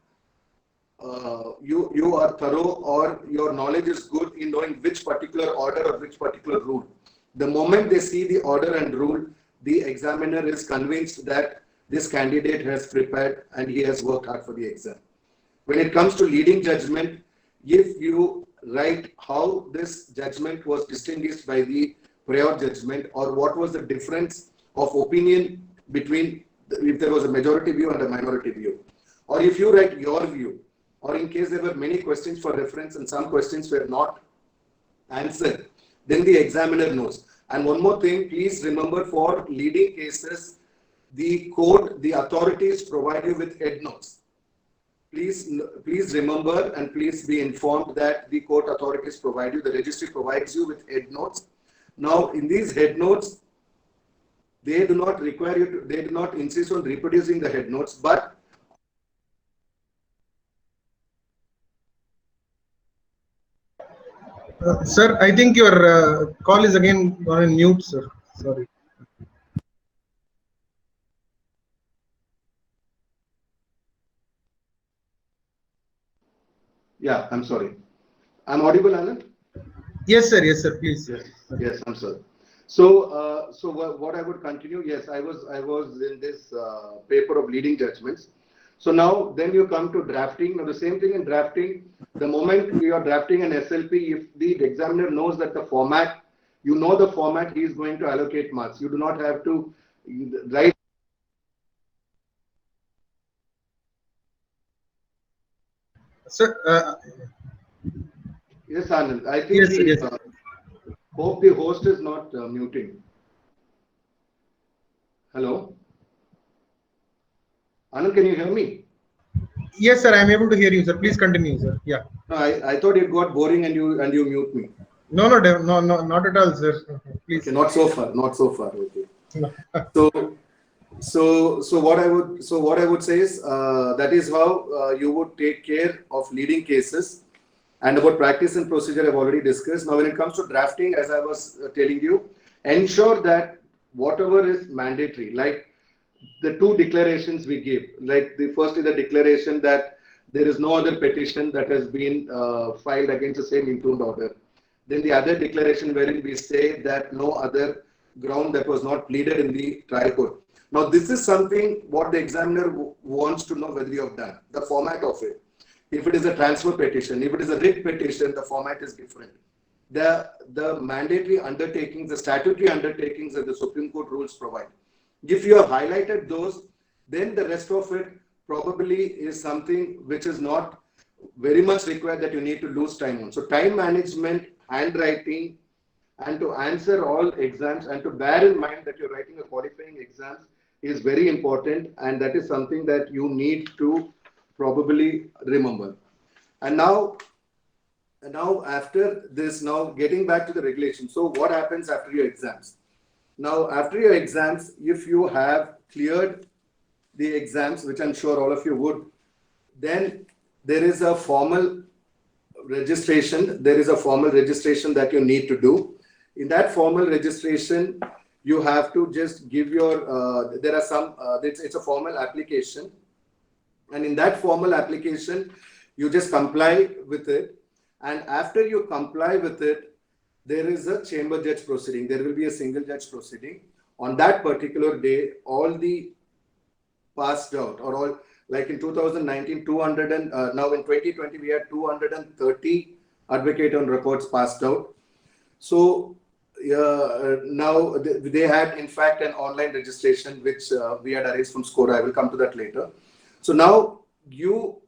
thorough, or your knowledge is good in knowing which particular order or which particular rule, the moment they see the order and rule, the examiner is convinced that this candidate has prepared and he has worked hard for the exam. When it comes to leading judgment, if you write how this judgment was distinguished by the prior judgment, or what was the difference of opinion between, if there was a majority view and a minority view, or if you write your view, or in case there were many questions for reference and some questions were not answered, then the examiner knows. And one more thing, please remember, for leading cases, the court, the authorities provide you with head notes. Please remember, and please be informed that the court authorities provide you, the registry provides you with head notes. Now, in these head notes, they do not require you to, they do not insist on reproducing the head notes, but Sir, I think your call is again on mute, sir. Sorry. yeah, I'm sorry. I'm audible, Anand? Yes, sir. Yes, sir. Please. Yes, I'm sorry. So, what I would continue? Yes, I was in this paper of leading judgments. So now, then you come to drafting. Now, the same thing in drafting. The moment you are drafting an SLP, if the examiner knows that the format, you know the format, he is going to allocate marks. You do not have to write. Sir. Yes, Anand. I think Yes, yes. hope the host is not muting. Hello, Anand. Can you hear me? Yes, sir. I am able to hear you, sir. Please continue, sir. Yeah. No, I thought it got boring and you mute me. No, no, no, no, not at all, sir. Okay, Please. not so far, not so far. Okay. No. So what I would say is that is how you would take care of leading cases. And about practice and procedure, I've already discussed. Now, when it comes to drafting, as I was telling you, ensure that whatever is mandatory, like the two declarations we give, like the first is the declaration that there is no other petition that has been filed against the same impugned order. Then the other declaration wherein we say that no other ground that was not pleaded in the trial court. Now, this is something what the examiner wants to know whether you have done, the format of it. If it is a transfer petition, if it is a writ petition, the format is different. The mandatory undertakings, the statutory undertakings that the Supreme Court rules provide. If you have highlighted those, then the rest of it probably is something which is not very much required that you need to lose time on. So time management, handwriting, and to answer all exams and to bear in mind that you're writing a qualifying exams is very important, and that is something that you need to probably remember. And now after this, now getting back to the regulation. So what happens after your exams? Now after your exams, if you have cleared the exams, which I'm sure all of you would, then there is a formal registration. There is a formal registration that you need to do. In that formal registration, you have to just give your, there are some, it's a formal application. And in that formal application, you just comply with it. And after you comply with it, there is a chamber judge proceeding. There will be a single judge proceeding. On that particular day, all the passed out, or all, like in 2019, 200 and now in 2020, we had 230 advocate on records passed out. So now they had, in fact, an online registration, which we had arranged from SCORA. I will come to that later. So now you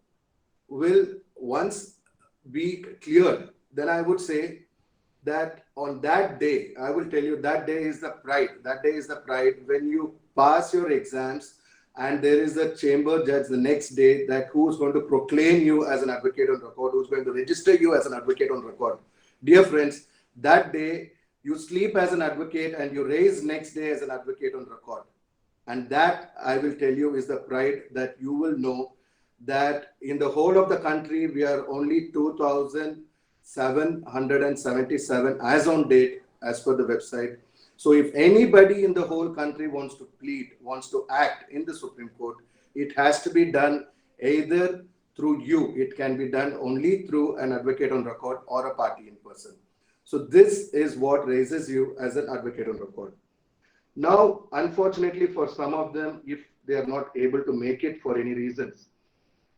will once be cleared, then I would say that on that day, I will tell you that day is the pride. That day is the pride when you pass your exams and there is a chamber judge the next day that who's going to proclaim you as an advocate on record, who's going to register you as an advocate on record. Dear friends, that day you sleep as an advocate and you raise next day as an advocate on record. And that, I will tell you, is the pride that you will know that in the whole of the country, we are only 2,777 as on date, as per the website. So if anybody in the whole country wants to plead, wants to act in the Supreme Court, it has to be done either through you. It can be done only through an advocate on record or a party in person. So this is what raises you as an advocate on record. Now, unfortunately, for some of them, if they are not able to make it for any reasons,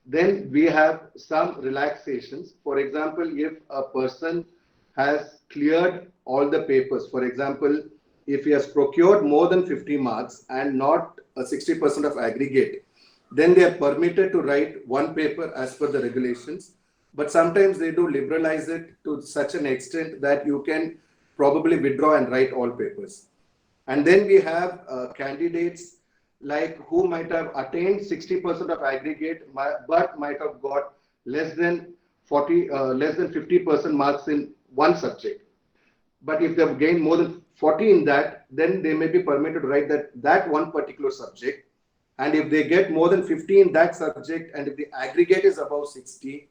then we have some relaxations. For example, if a person has cleared all the papers, for example, if he has procured more than 50 marks and not a 60% of aggregate, then they are permitted to write one paper as per the regulations. But sometimes they do liberalize it to such an extent that you can probably withdraw and write all papers. And then we have candidates like who might have attained 60% of aggregate, but might have got less than 50% marks in one subject. But if they have gained more than 40 in that, then they may be permitted to write that one particular subject. And if they get more than 50 in that subject, and if the aggregate is above 60,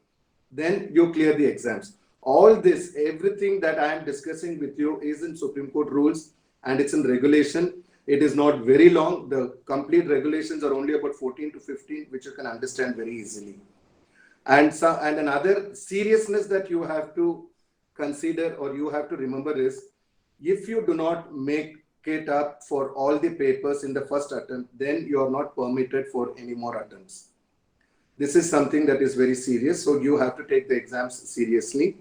then you clear the exams. All this, everything that I am discussing with you is in Supreme Court rules and it's in regulation. It is not very long. The complete regulations are only about 14 to 15, which you can understand very easily. And another seriousness that you have to consider or you have to remember is, if you do not make it up for all the papers in the first attempt, then you are not permitted for any more attempts. This is something that is very serious. So you have to take the exams seriously.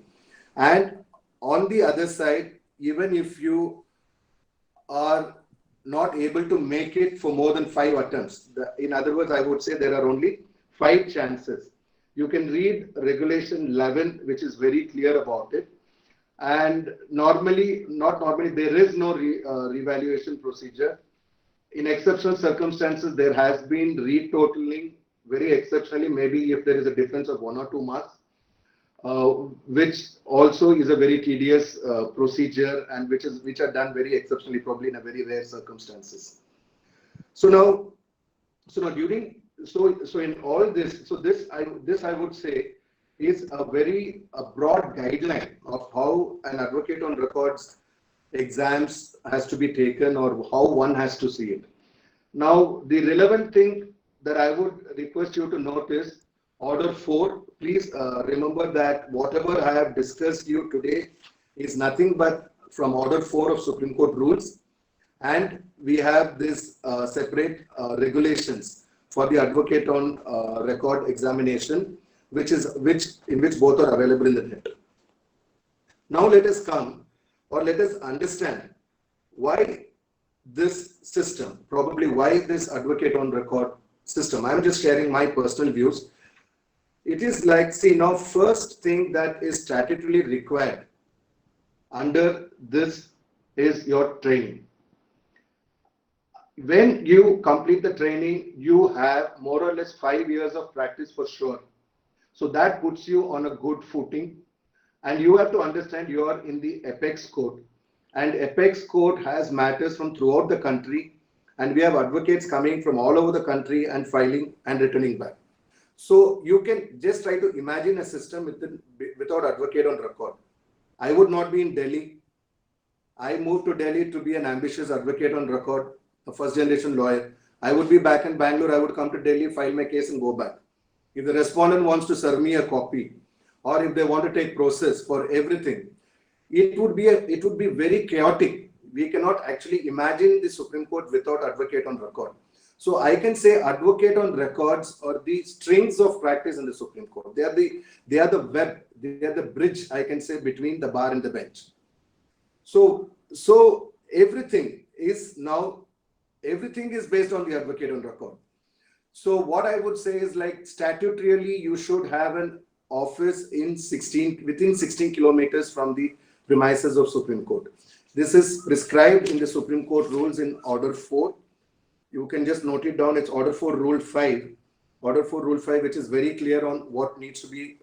And on the other side, even if you are not able to make it for more than 5 attempts, in other words, I would say there are only 5 chances. You can read regulation 11, which is very clear about it. And normally, there is no revaluation procedure. In exceptional circumstances, there has been retotaling very exceptionally, maybe if there is a difference of 1 or 2 marks, uh, which also is a very tedious procedure, and which are done very exceptionally, probably in a very rare circumstances. So now, during so in all this, this I would say is a broad guideline of how an advocate on records exams has to be taken, or how one has to see it. Now, the relevant thing that I would request you to note is Order 4. Please remember that whatever I have discussed you today is nothing but from Order 4 of Supreme Court rules, and we have this separate regulations for the advocate on record examination, in which both are available in the net. Now let us come, or let us understand why this system, probably why this advocate on record system. I'm just sharing my personal views. It is like, see, now first thing that is statutorily required under this is your training. When you complete the training, you have more or less 5 years of practice for sure. So that puts you on a good footing. And you have to understand you are in the Apex Court. And Apex Court has matters from throughout the country. And we have advocates coming from all over the country and filing and returning back. So you can just try to imagine a system without advocate on record. I would not be in Delhi. I moved to Delhi to be an ambitious advocate on record, a first generation lawyer. I would be back in Bangalore. I would come to Delhi, file my case and go back. If the respondent wants to serve me a copy, or if they want to take process for everything, it would be very chaotic. We cannot actually imagine the Supreme Court without advocate on record. So I can say advocate on records are the strings of practice in the Supreme Court. They are the web, they are the bridge, I can say, between the bar and the bench. So everything is based on the advocate on record. So what I would say is, like, statutorily, you should have an office within 16 kilometers from the premises of Supreme Court. This is prescribed in the Supreme Court rules in Order 4. You can just note it down. It's Order 4 Rule 5. Order 4 Rule 5, which is very clear on what needs to be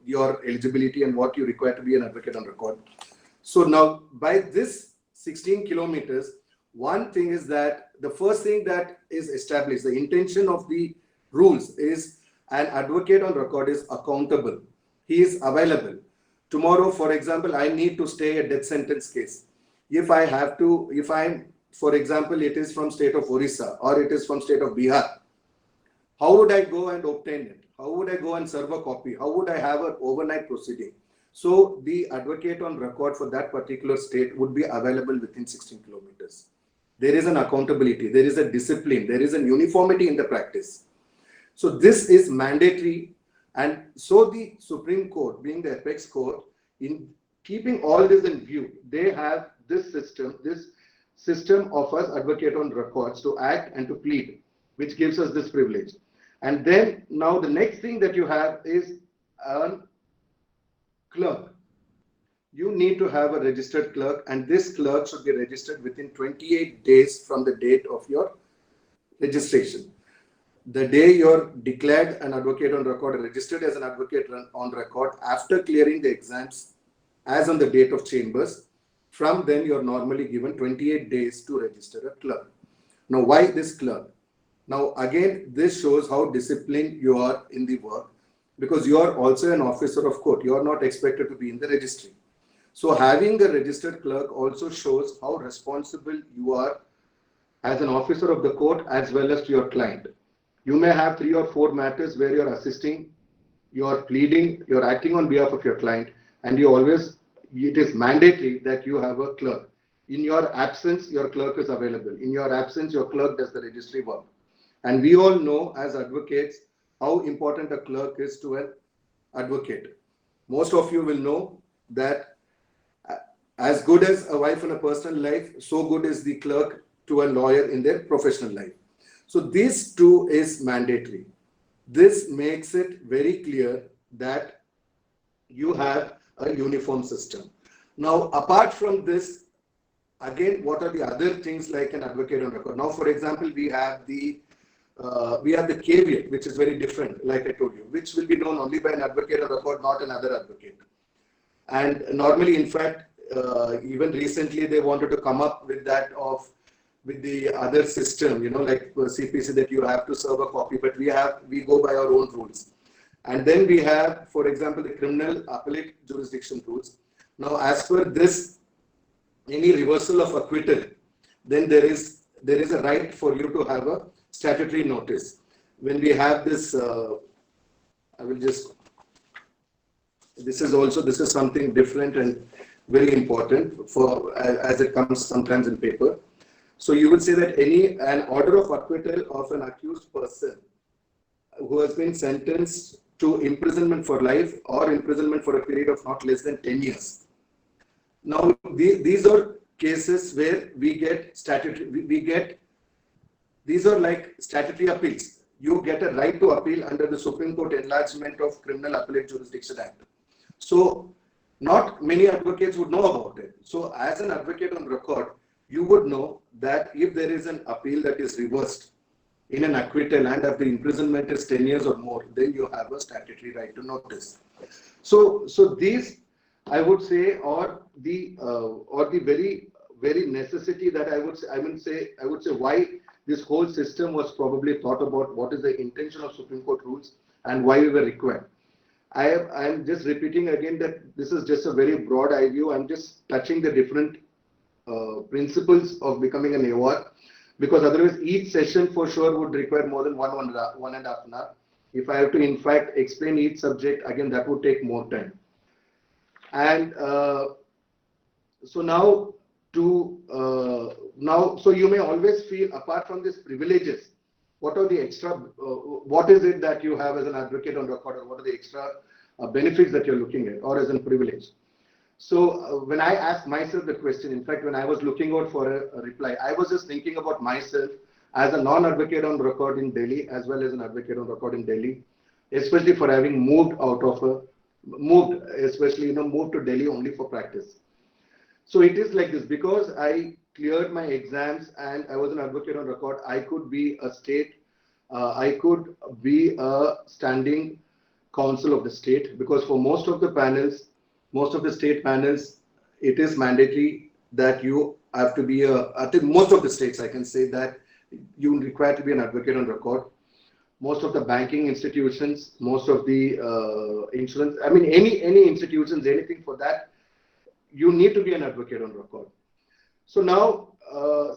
your eligibility and what you require to be an advocate on record. So now, by this 16 kilometers, one thing is that the first thing that is established, the intention of the rules is an advocate on record is accountable. He is available. Tomorrow, for example, I need to stay a death sentence case. If I'm, for example, it is from state of Orissa or it is from state of Bihar, how would I go and obtain it? How would I go and serve a copy? How would I have an overnight proceeding? So the advocate on record for that particular state would be available within 16 kilometers. There is an accountability, there is a discipline, there is an uniformity in the practice. So this is mandatory. And so the Supreme Court, being the Apex Court, in keeping all this in view, they have this system of us advocate on records to act and to plead, which gives us this privilege. And then now the next thing that you have is a clerk. You need to have a registered clerk, and this clerk should be registered within 28 days from the date of your registration. The day you're declared an advocate on record, registered as an advocate on record after clearing the exams as on the date of chambers, from then you're normally given 28 days to register a clerk. Now, why this clerk? Now, again, this shows how disciplined you are in the work, because you are also an officer of court. You are not expected to be in the registry. So having a registered clerk also shows how responsible you are as an officer of the court as well as to your client. You may have 3 or 4 matters where you're assisting, you're pleading, you're acting on behalf of your client, and it is mandatory that you have a clerk. In your absence, your clerk is available. In your absence, your clerk does the registry work. And we all know as advocates how important a clerk is to an advocate. Most of you will know that as good as a wife in a personal life, so good is the clerk to a lawyer in their professional life. So this too is mandatory. This makes it very clear that you have a uniform system. Now, apart from this, again, what are the other things like an advocate on record? Now, for example, we have the the caveat, which is very different, like I told you, which will be known only by an advocate on record, not another advocate. And normally, in fact, even recently, they wanted to come up with that with the other system, like CPC, that you have to serve a copy, but we go by our own rules. And then we have, for example, the criminal appellate jurisdiction rules. Now, as per this, any reversal of acquittal, then there is a right for you to have a statutory notice. When we have this, I will just. This is something different and very important for as it comes sometimes in paper. So you would say that an order of acquittal of an accused person who has been sentenced to imprisonment for life or imprisonment for a period of not less than 10 years. Now, these are cases where we get these are like statutory appeals. You get a right to appeal under the Supreme Court Enlargement of Criminal Appellate Jurisdiction Act. So, not many advocates would know about it. So, as an advocate on record, you would know that if there is an appeal that is reversed in an acquittal and if the imprisonment is 10 years or more, then you have a statutory right to notice. So these, I would say, are the very, very necessity that I would say why this whole system was probably thought about, what is the intention of Supreme Court rules and why we were required. I'm just repeating again that this is just a very broad eye view. I'm just touching the different principles of becoming an AOR, because otherwise each session for sure would require more than one and a half an hour. If I have to in fact explain each subject, again that would take more time. And so now so you may always feel, apart from these privileges, what are the extra, what is it that you have as an advocate on record, or what are the extra benefits that you're looking at, or as a privilege? So when I asked myself the question, in fact, when I was looking out for a reply, I was just thinking about myself as a non-advocate on record in Delhi, as well as an advocate on record in Delhi, especially for having moved to Delhi only for practice. So it is like this, because I cleared my exams and I was an advocate on record, I could be a standing counsel of the state, because for most of the state panels, it is mandatory that you have to be I think most of the states, I can say that you require to be an advocate on record. Most of the banking institutions, most of the insurance, any institutions, anything for that, you need to be an advocate on record. So now,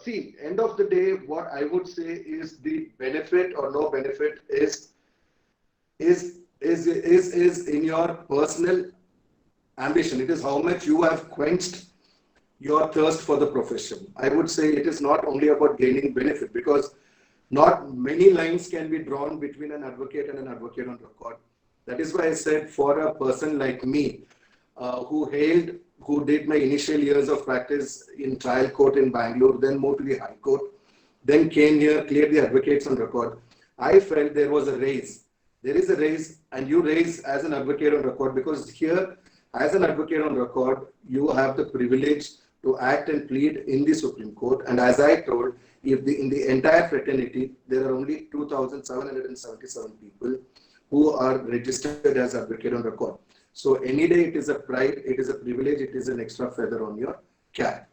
see, end of the day, what I would say is the benefit or no benefit is in your personal ambition. It is how much you have quenched your thirst for the profession. I would say it is not only about gaining benefit, because not many lines can be drawn between an advocate and an advocate on record. That is why I said, for a person like me, who did my initial years of practice in trial court in Bangalore, then moved to the High Court, then came here, cleared the advocates on record, I felt there was a raise. There is a raise, and you raise as an advocate on record, because here, as an advocate on record, you have the privilege to act and plead in the Supreme Court. And as I told, in the entire fraternity, there are only 2,777 people who are registered as advocate on record. So any day it is a pride, it is a privilege, it is an extra feather on your cap.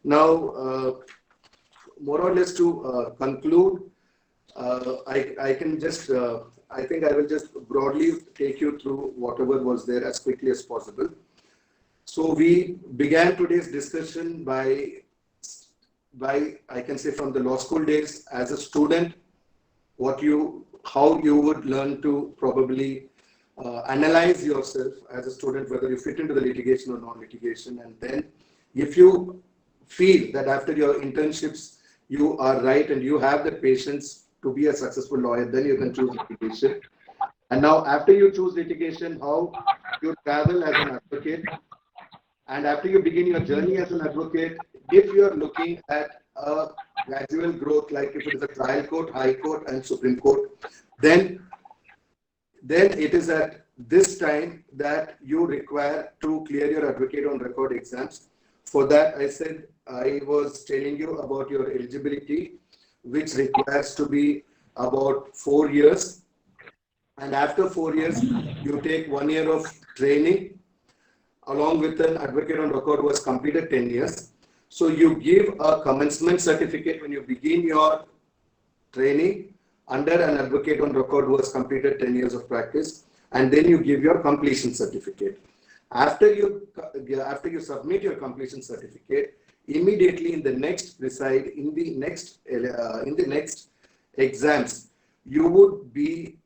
Now, more or less to conclude, I can just, I think I will just broadly take you through whatever was there as quickly as possible. So we began today's discussion by I can say from the law school days as a student, how you would learn to probably analyze yourself as a student, whether you fit into the litigation or non-litigation. And then if you feel that after your internships, you are right and you have the patience to be a successful lawyer, then you can choose litigation. And now after you choose litigation, how you travel as an advocate. And after you begin your journey as an advocate, if you are looking at a gradual growth, like if it is a trial court, high court and Supreme Court, then it is at this time that you require to clear your advocate on record exams. For that, I said, I was telling you about your eligibility, which requires to be about 4 years, and after 4 years, you take 1 year of training along with an advocate on record who has completed 10 years. So you give a commencement certificate when you begin your training under an advocate on record who has completed 10 years of practice, and then you give your completion certificate. After you submit your completion certificate, immediately in the next exams, you would be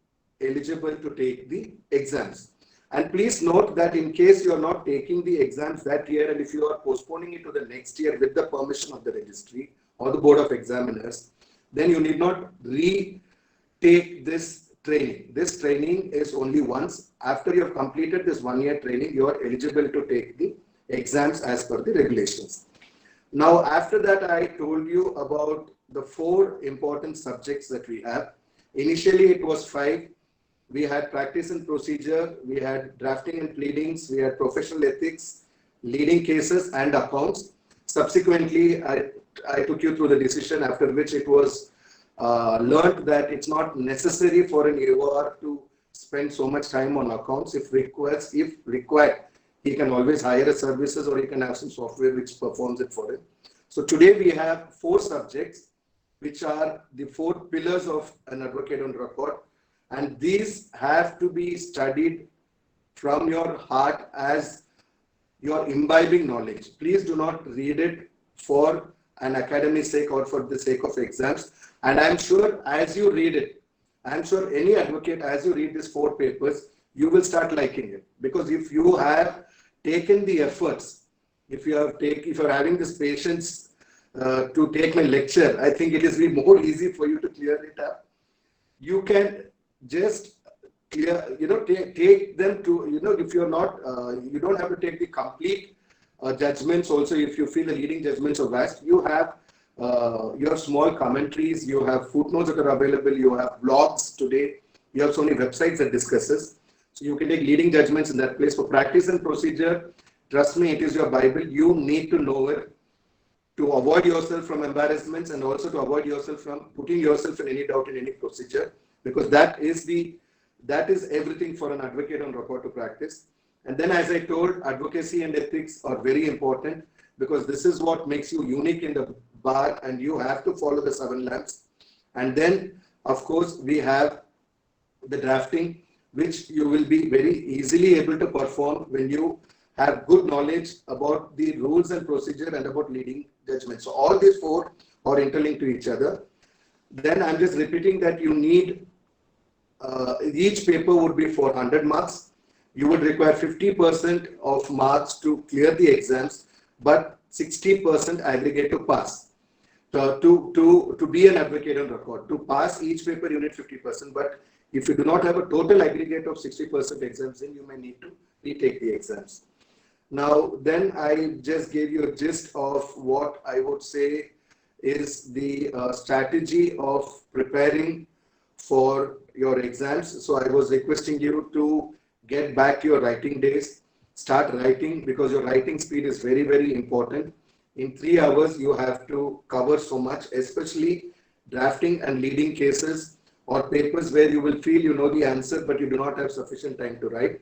eligible to take the exams. And please note that in case you are not taking the exams that year, and if you are postponing it to the next year with the permission of the registry or the board of examiners, then you need not retake this training. This training is only once. After you have completed this 1 year training, you are eligible to take the exams as per the regulations. Now, after that, I told you about the 4 important subjects that we have. Initially, it was 5. We had practice and procedure, we had drafting and pleadings, we had professional ethics, leading cases and accounts. Subsequently, I took you through the decision, after which it was learned that it's not necessary for an AOR to spend so much time on accounts. If required, he can always hire a services, or he can have some software which performs it for him. So today we have 4 subjects, which are the 4 pillars of an advocate on record. And these have to be studied from your heart as you're imbibing knowledge. Please do not read it for an academic sake or for the sake of exams. And I'm sure as you read it, I'm sure any advocate, as you read these 4 papers, you will start liking it. Because if you have taken the efforts, if you're having this patience to take my lecture, I think it is more easy for you to clear it up. You can just clear, take them to, if you're not, you don't have to take the complete judgments also. If you feel the leading judgments are vast, you have your small commentaries, you have footnotes that are available, you have blogs today, you have so many websites that discusses. So you can take leading judgments in that place. For practice and procedure, trust me, it is your Bible. You need to know it to avoid yourself from embarrassments, and also to avoid yourself from putting yourself in any doubt in any procedure. Because that is everything for an advocate on record to practice. And then, as I told, advocacy and ethics are very important, because this is what makes you unique in the bar, and you have to follow the 7 lamps. And then, of course, we have the drafting, which you will be very easily able to perform when you have good knowledge about the rules and procedure and about leading judgment. So all these 4 are interlinked to each other. Then I'm just repeating that you need, each paper would be 400 marks. You would require 50% of marks to clear the exams, but 60% aggregate to pass. To be an advocate on record, to pass each paper you need 50%, but if you do not have a total aggregate of 60% exams, then you may need to retake the exams. Now, then I just gave you a gist of what I would say is the strategy of preparing for your exams. So I was requesting you to get back your writing days, start writing, because your writing speed is very, very important. In 3 hours, you have to cover so much, especially drafting and leading cases, or papers where you will feel you know the answer, but you do not have sufficient time to write.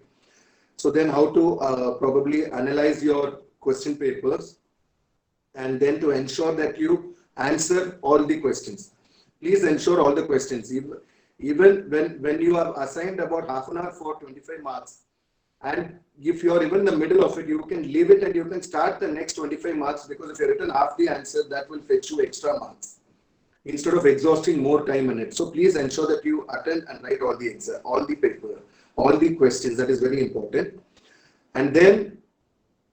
So then how to probably analyze your question papers, and then to ensure that you answer all the questions. Please ensure all the questions. Even when you are assigned about half an hour for 25 marks, and if you are even in the middle of it, you can leave it and you can start the next 25 marks, because if you have written half the answer, that will fetch you extra marks instead of exhausting more time in it. So please ensure that you attend and write all the exam, all the paper, all the questions. That is very important. And then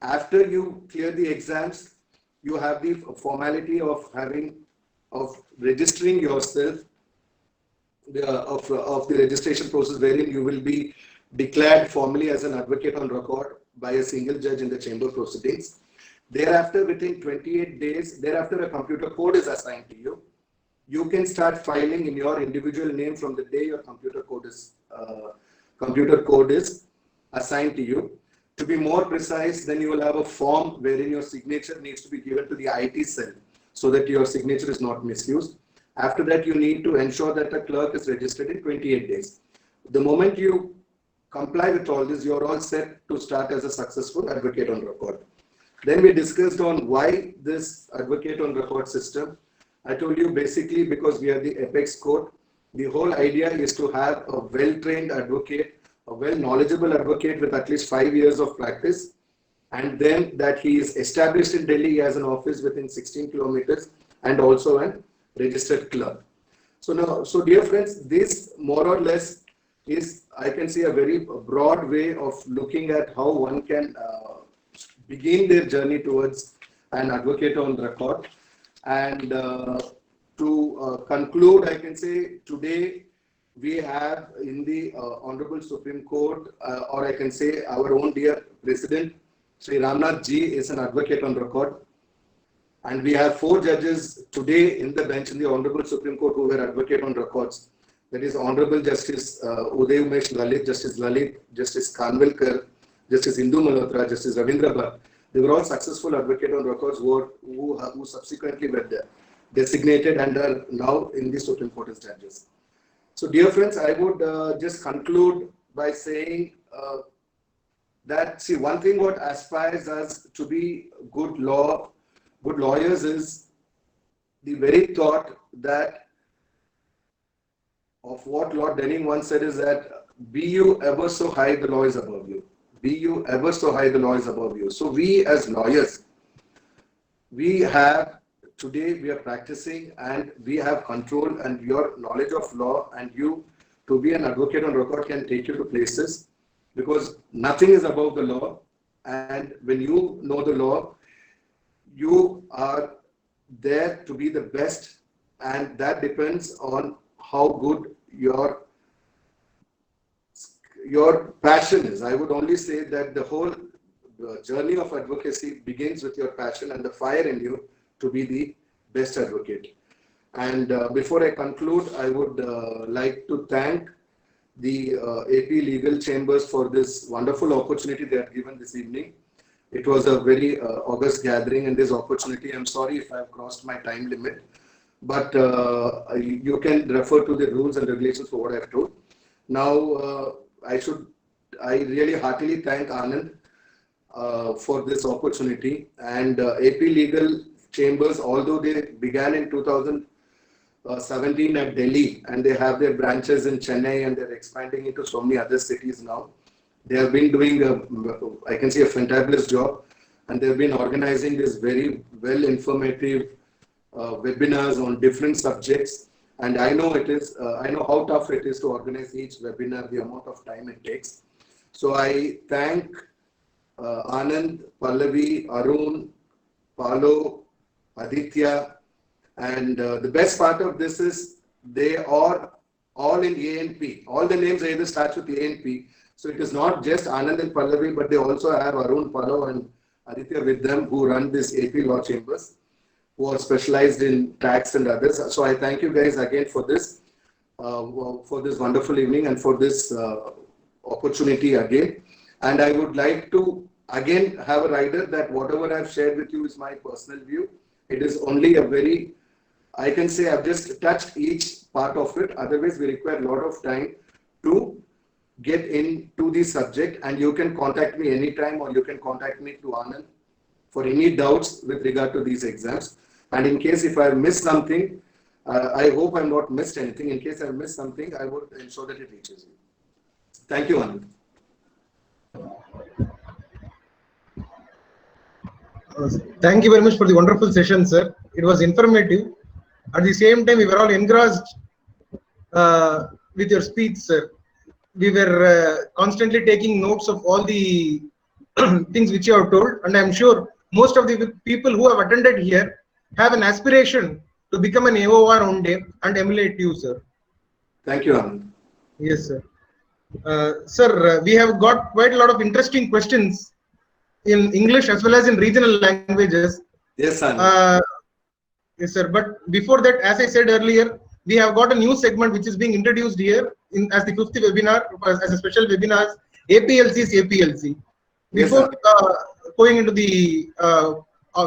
after you clear the exams, you have the formality of registering yourself, of the registration process, wherein you will be declared formally as an advocate on record by a single judge in the chamber proceedings. Thereafter, within 28 days, thereafter a computer code is assigned to you. You can start filing in your individual name from the day your computer code is assigned to you. To be more precise, then you will have a form wherein your signature needs to be given to the IT cell, so that your signature is not misused. After that, you need to ensure that the clerk is registered in 28 days. The moment you comply with all this, you're all set to start as a successful advocate on record. Then we discussed on why this advocate on record system. I told you basically because we are the apex court. The whole idea is to have a well-trained advocate, a well-knowledgeable advocate with at least 5 years of practice, and then that he is established in Delhi as an office within 16 kilometers and also an registered clerk. So now, so dear friends, this more or less is, I can say, a very broad way of looking at how one can begin their journey towards an advocate on record. And to conclude, I can say today we have in the Honorable Supreme Court, or I can say our own dear President, Sri Ramnath Ji is an advocate on record. And we have 4 judges today in the bench in the Honorable Supreme Court who were advocate on records. That is Honorable Justice Uday Umesh Lalit, Justice Lalit, Justice Kanvilkar, Justice Indu Malhotra, Justice Ravindra Bhatt. They were all successful advocate on records who subsequently were designated and are now in the Supreme Court as judges. So dear friends, I would just conclude by saying that, see, one thing what aspires us to be good lawyers is the very thought that of what Lord Denning once said is that be you ever so high, the law is above you. Be you ever so high, the law is above you. So we as lawyers, we have, today we are practicing and we have control, and your knowledge of law and you to be an advocate on record can take you to places, because nothing is above the law. And when you know the law, you are there to be the best, and that depends on how good your passion is. I would only say that the whole journey of advocacy begins with your passion and the fire in you to be the best advocate. And before I conclude, I would like to thank the AP Legal Chambers for this wonderful opportunity they have given this evening. It was a very august gathering, and this opportunity, I'm sorry if I've crossed my time limit, but you can refer to the rules and regulations for what I've told. Now, I really heartily thank Anand for this opportunity, and AP Legal Chambers, although they began in 2017 at Delhi, and they have their branches in Chennai, and they're expanding into so many other cities now. They have been doing, I can say, a fantabulous job, and they've been organizing this very well informative webinars on different subjects. And I know I know how tough it is to organize each webinar, the amount of time it takes. So I thank Anand, Pallavi, Arun, Palo, Aditya, and the best part of this is they are all in ANP. All the names either start with ANP. So it is not just Anand and Pallavi, but they also have Arun, Palo, and Aditya with them, who run this AP Law Chambers, who are specialized in tax and others. So I thank you guys again for this wonderful evening and for this opportunity again. And I would like to again have a rider that whatever I've shared with you is my personal view. It is only a very, I can say I've just touched each part of it. Otherwise, we require a lot of time to get into the subject, and you can contact me anytime, or you can contact me to Anand for any doubts with regard to these exams. And in case if I missed something, I hope I'm not missed anything. In case I missed something, I would ensure that it reaches you. Thank you, Anand. Thank you very much for the wonderful session, sir. It was informative. At the same time, we were all engrossed with your speech, sir. We were constantly taking notes of all the things which you have told, and I'm sure most of the people who have attended here have an aspiration to become an AOR one day and emulate you, sir. Thank you, Anand. Yes, sir. Sir, we have got quite a lot of interesting questions in English as well as in regional languages. Yes, Anand. Yes, sir. But before that, as I said earlier, we have got a new segment which is being introduced here as the 5th webinar, as a special webinar, APLC's APLC. Before going into the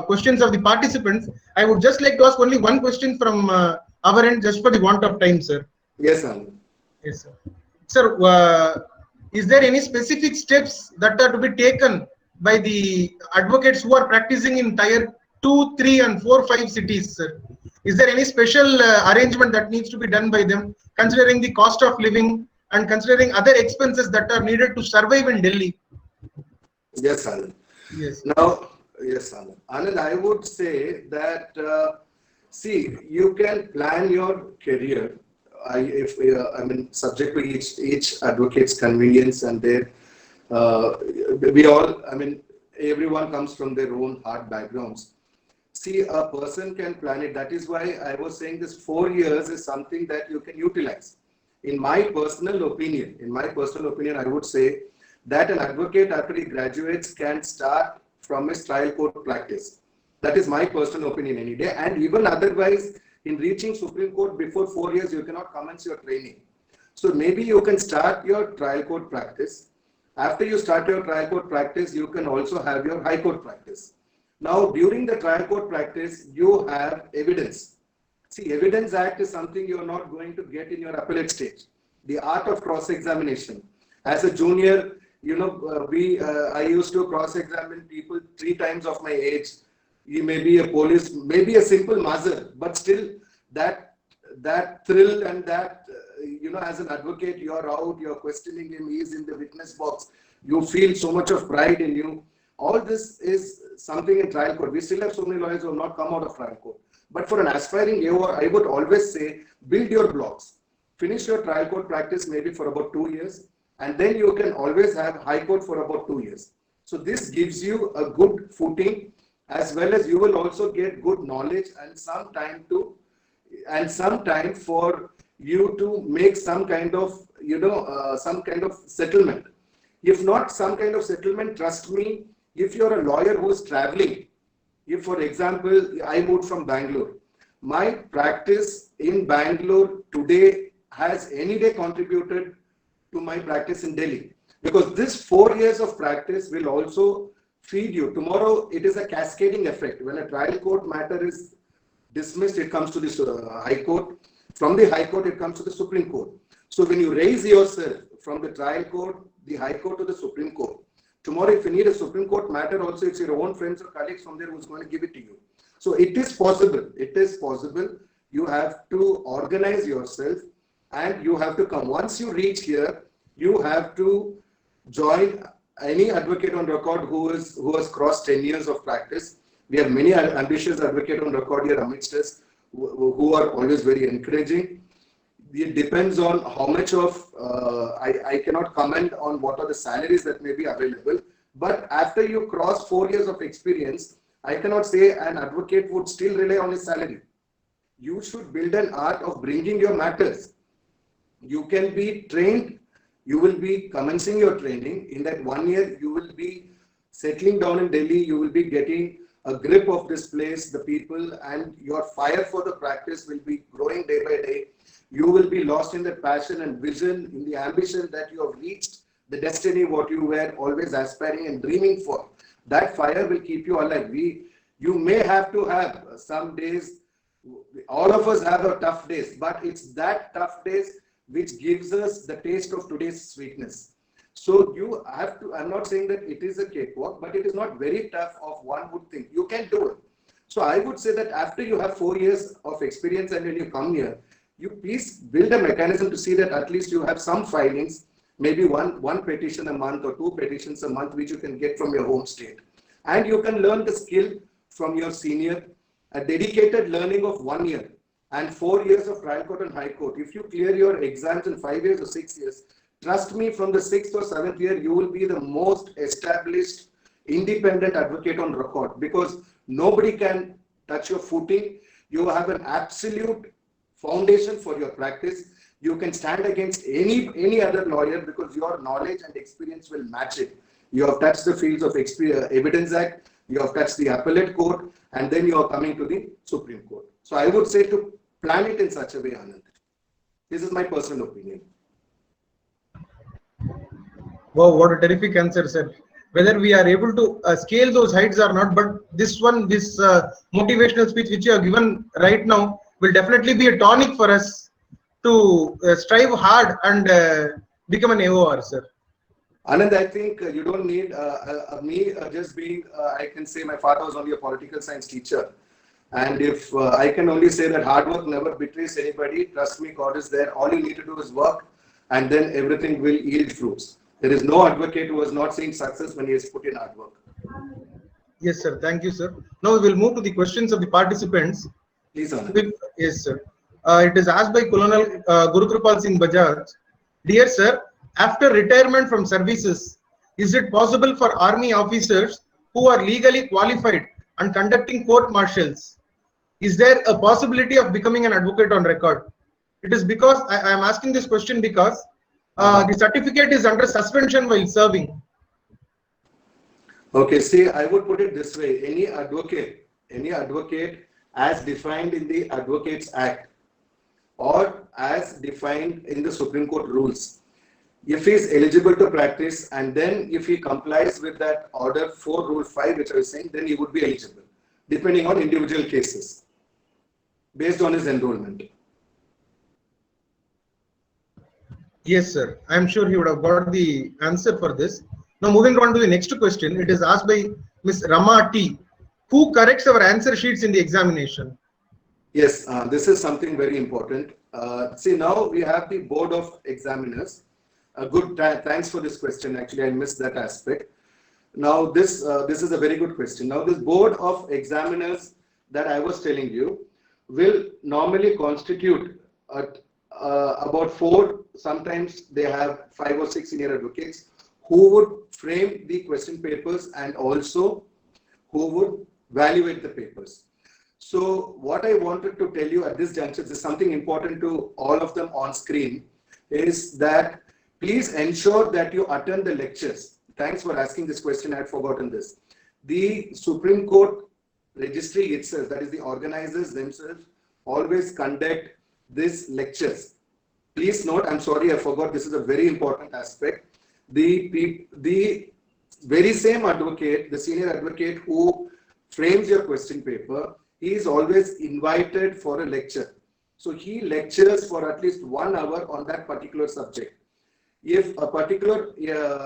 questions of the participants, I would just like to ask only one question from our end just for the want of time, sir. Yes, Anand. Yes, sir. Sir, is there any specific steps that are to be taken by the advocates who are practicing in tier 2, 3, and 4, 5 cities, sir? Is there any special arrangement that needs to be done by them, considering the cost of living and considering other expenses that are needed to survive in Delhi? Yes, Anand. Yes. Now, yes, Anand. Anand, I would say that, see, you can plan your career. I mean, subject to each advocate's convenience and their, we all, I mean, everyone comes from their own hard backgrounds. See, a person can plan it. That is why I was saying this 4 years is something that you can utilize. In my personal opinion, I would say that an advocate after he graduates can start from his trial court practice. That is my personal opinion any day. And even otherwise, in reaching Supreme Court before 4 years, you cannot commence your training. So maybe you can start your trial court practice. After you start your trial court practice, you can also have your high court practice. Now, during the trial court practice, you have evidence. See, Evidence Act is something you are not going to get in your appellate stage. The art of cross-examination. As a junior, I used to cross-examine people 3 times of my age. You may be a police, maybe a simple mazar, but still that thrill and that, as an advocate, you're out, you're questioning him, he's in the witness box. You feel so much of pride in you. All this is something in trial court. We still have so many lawyers who have not come out of trial court. But for an aspiring AOR, I would always say, build your blocks. Finish your trial court practice maybe for about 2 years. And then you can always have high court for about 2 years. So this gives you a good footing, as well as you will also get good knowledge and some time for you to make some kind of settlement. If not some kind of settlement, trust me, if you're a lawyer who's traveling, if for example, I moved from Bangalore, my practice in Bangalore today has any day contributed to my practice in Delhi, because this 4 years of practice will also feed you. Tomorrow, it is a cascading effect. When a trial court matter is dismissed, it comes to the High Court. From the High Court, it comes to the Supreme Court. So when you raise yourself from the trial court, the High Court to the Supreme Court, tomorrow if you need a Supreme Court matter also, it's your own friends or colleagues from there who's going to give it to you. So it is possible. It is possible. You have to organize yourself and you have to come. Once you reach here, you have to join any advocate on record who has crossed 10 years of practice. We have many ambitious advocates on record here amidst us who are always very encouraging. It depends on how much of, I cannot comment on what are the salaries that may be available. But after you cross 4 years of experience, I cannot say an advocate would still rely on his salary. You should build an art of bringing your matters. You can be trained. You will be commencing your training. In that 1 year, you will be settling down in Delhi. You will be getting a grip of this place, the people, and your fire for the practice will be growing day by day. You will be lost in the passion and vision, in the ambition that you have reached the destiny what you were always aspiring and dreaming for. That fire will keep you alive. You may have to have some days. All of us have our tough days, but it's that tough days which gives us the taste of today's sweetness. So you have to, I'm not saying that it is a cakewalk, but it is not very tough of one would think. You can do it. So I would say that after you have 4 years of experience and when you come here, you please build a mechanism to see that at least you have some filings, maybe one petition a month or 2 petitions a month, which you can get from your home state. And you can learn the skill from your senior, a dedicated learning of 1 year and 4 years of trial court and high court. If you clear your exams in 5 years or 6 years, trust me, from the 6th or 7th year, you will be the most established independent advocate on record, because nobody can touch your footing. You have an absolute foundation for your practice. You can stand against any other lawyer because your knowledge and experience will match it. You have touched the fields of Evidence Act, you have touched the appellate court, and then you are coming to the Supreme Court. So I would say to plan it in such a way, Anand. This is my personal opinion. Wow, what a terrific answer, sir. Whether we are able to scale those heights or not, but this motivational speech which you have given right now will definitely be a tonic for us to strive hard and become an AOR, sir. Anand, I think you don't need me just being, I can say my father was only a political science teacher. And if I can only say that hard work never betrays anybody, trust me, God is there. All you need to do is work, and then everything will yield fruits. There is no advocate who has not seen success when he has put in hard work. Yes, sir. Thank you, sir. Now we will move to the questions of the participants. Please, Anand. Yes, sir. It is asked by Colonel Guru Kripal Singh Bajaj. Dear sir, after retirement from services, is it possible for army officers who are legally qualified and conducting court martials, is there a possibility of becoming an advocate on record? It is because I am asking this question because the certificate is under suspension while serving. Okay, see, I would put it this way: any advocate as defined in the Advocates Act or as defined in the Supreme Court rules, if he is eligible to practice and then if he complies with that order 4 rule 5 which I was saying, then he would be eligible depending on individual cases based on his enrollment. Yes, sir. I am sure he would have got the answer for this. Now moving on to the next question, it is asked by Ms. Rama T. Who corrects our answer sheets in the examination? Yes, this is something very important. See, now we have the Board of Examiners. Thanks for this question. Actually, I missed that aspect. Now, this is a very good question. Now, this Board of Examiners that I was telling you will normally constitute about 4, sometimes they have 5 or 6 senior advocates who would frame the question papers and also who would evaluate the papers. So what I wanted to tell you at this juncture is something important to all of them on screen, is that please ensure that you attend the lectures. Thanks for asking this question. I had forgotten this. The Supreme Court registry itself, that is the organizers themselves, always conduct these lectures. Please note, I'm sorry, I forgot, this is a very important aspect. The very same advocate, the senior advocate who frames your question paper, he is always invited for a lecture. So he lectures for at least 1 hour on that particular subject. If a particular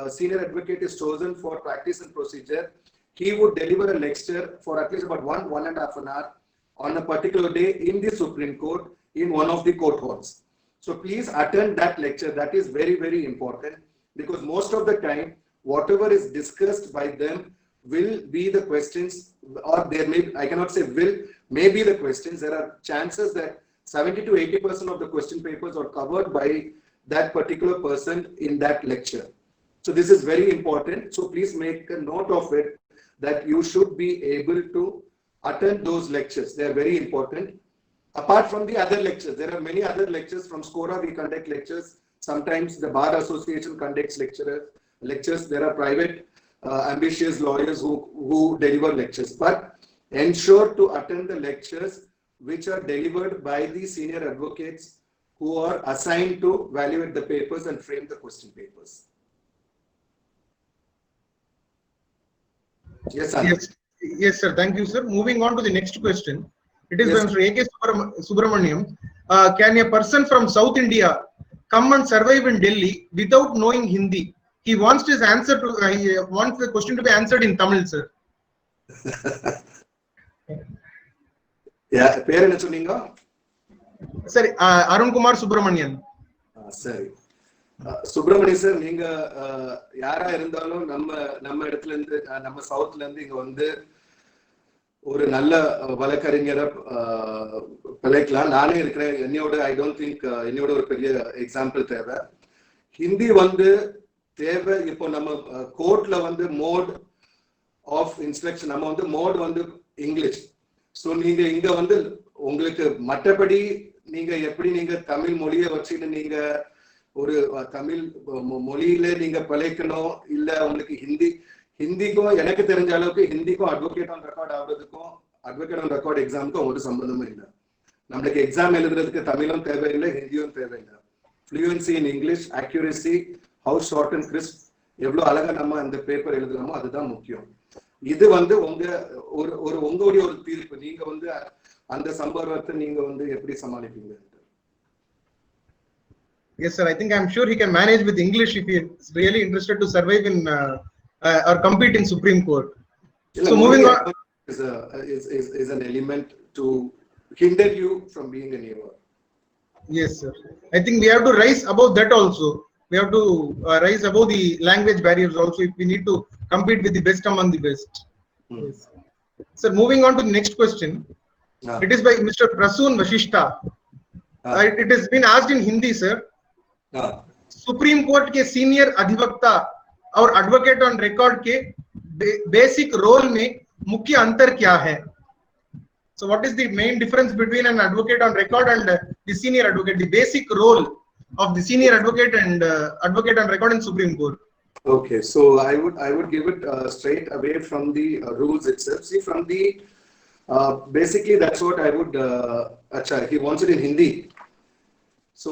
senior advocate is chosen for practice and procedure, he would deliver a lecture for at least about 1.5 an hour on a particular day in the Supreme Court in one of the court halls. So please attend that lecture. That is very, very important, because most of the time, whatever is discussed by them will be the questions, or there may, I cannot say will, may be the questions. There are chances that 70 to 80% of the question papers are covered by that particular person in that lecture. So this is very important. So please make a note of it, that you should be able to attend those lectures. They are very important. Apart from the other lectures, there are many other lectures. From SCORA, we conduct lectures. Sometimes the Bar Association conducts lectures. There are private ambitious lawyers who deliver lectures. But ensure to attend the lectures which are delivered by the senior advocates who are assigned to evaluate the papers and frame the question papers. Yes, Anand. Yes, sir. Thank you, sir. Moving on to the next question. It is from Mr. A.K. Subramaniam. Can a person from South India come and survive in Delhi without knowing Hindi? He wants his answer to. He wants the question to be answered in Tamil, sir. Yeah, பேர் என்ன சொன்னீங்க? Sir, Arun Kumar Subramanian. சரி. Subramaniya sir, நீங்க யாரா இருந்தாலும் நம்ம இடத்துல இருந்து, நம்ம சவுத்ல இருந்து இங்க வந்து ஒரு நல்ல வழக்கறிஞரை பிழைக்கலாம். நானே இருக்கிறேன். என்னையோட ஐ டோன்ட் திங்க் என்னையோட ஒரு பெரிய எக்ஸாம்பிள் தேவை. ஹிந்தி வந்து தேவை. இப்போ நம்ம கோர்ட்ல வந்து மோட் ஆஃப் இன்ஸ்ட்ரக்ஷன், நம்ம வந்து மோட் வந்து இங்கிலீஷ். ஸோ நீங்க இங்க வந்து உங்களுக்கு மற்றபடி நீங்க எப்படி நீங்க தமிழ் மொழியை வச்சுட்டு நீங்க ஒரு தமிழ் மொழியில நீங்க பிழைக்கணும், இல்ல உங்களுக்கு ஹிந்திக்கும் எனக்கு தெரிஞ்ச அளவுக்கு ஹிந்திக்கும் அட்வொகேட் ஆன் ரெக்கார்ட் ஆகுறதுக்கும் அட்வொகேட் ஆன் ரெக்கார்ட் எக்ஸாமுக்கும் ஒரு சம்பந்தமும் இல்லை. நம்மளுக்கு எக்ஸாம் எழுதுறதுக்கு தமிழும் தேவையில்லை, ஹிந்தியும் தேவையில்லை. Fluency in English, accuracy, how short and crisp, எவ்வளோ அழகா நம்ம அந்த பேப்பர் எழுதுறோமோ அதுதான் முக்கியம். இது வந்து உங்க ஒரு உங்களுடைய ஒரு தீர்ப்பு. நீங்க வந்து அந்த சம்பவத்தை நீங்க வந்து எப்படி சமாளிப்பீங்க? Yes, sir. I think I'm sure he can manage with English if he is really interested to survive in or compete in Supreme Court. So moving on, is an element to hinder you from being an AOR. Yes, sir. I think we have to rise above that also. We have to rise above the language barriers also if we need to compete with the best among the best. Yes. Sir, moving on to the next question. It is by Mr. Prasoon Vashishta. It has been asked in Hindi, sir. Supreme court के senior अधिवक्ता और advocate on record के basic role में मुख्य अंतर क्या है? So what is the main difference between an advocate on record and the senior advocate, the basic role of the senior advocate and advocate on record in Supreme Court? Okay, so I would give it straight away from the rules itself. See, from the basically that's what I would acha he wants it in Hindi. So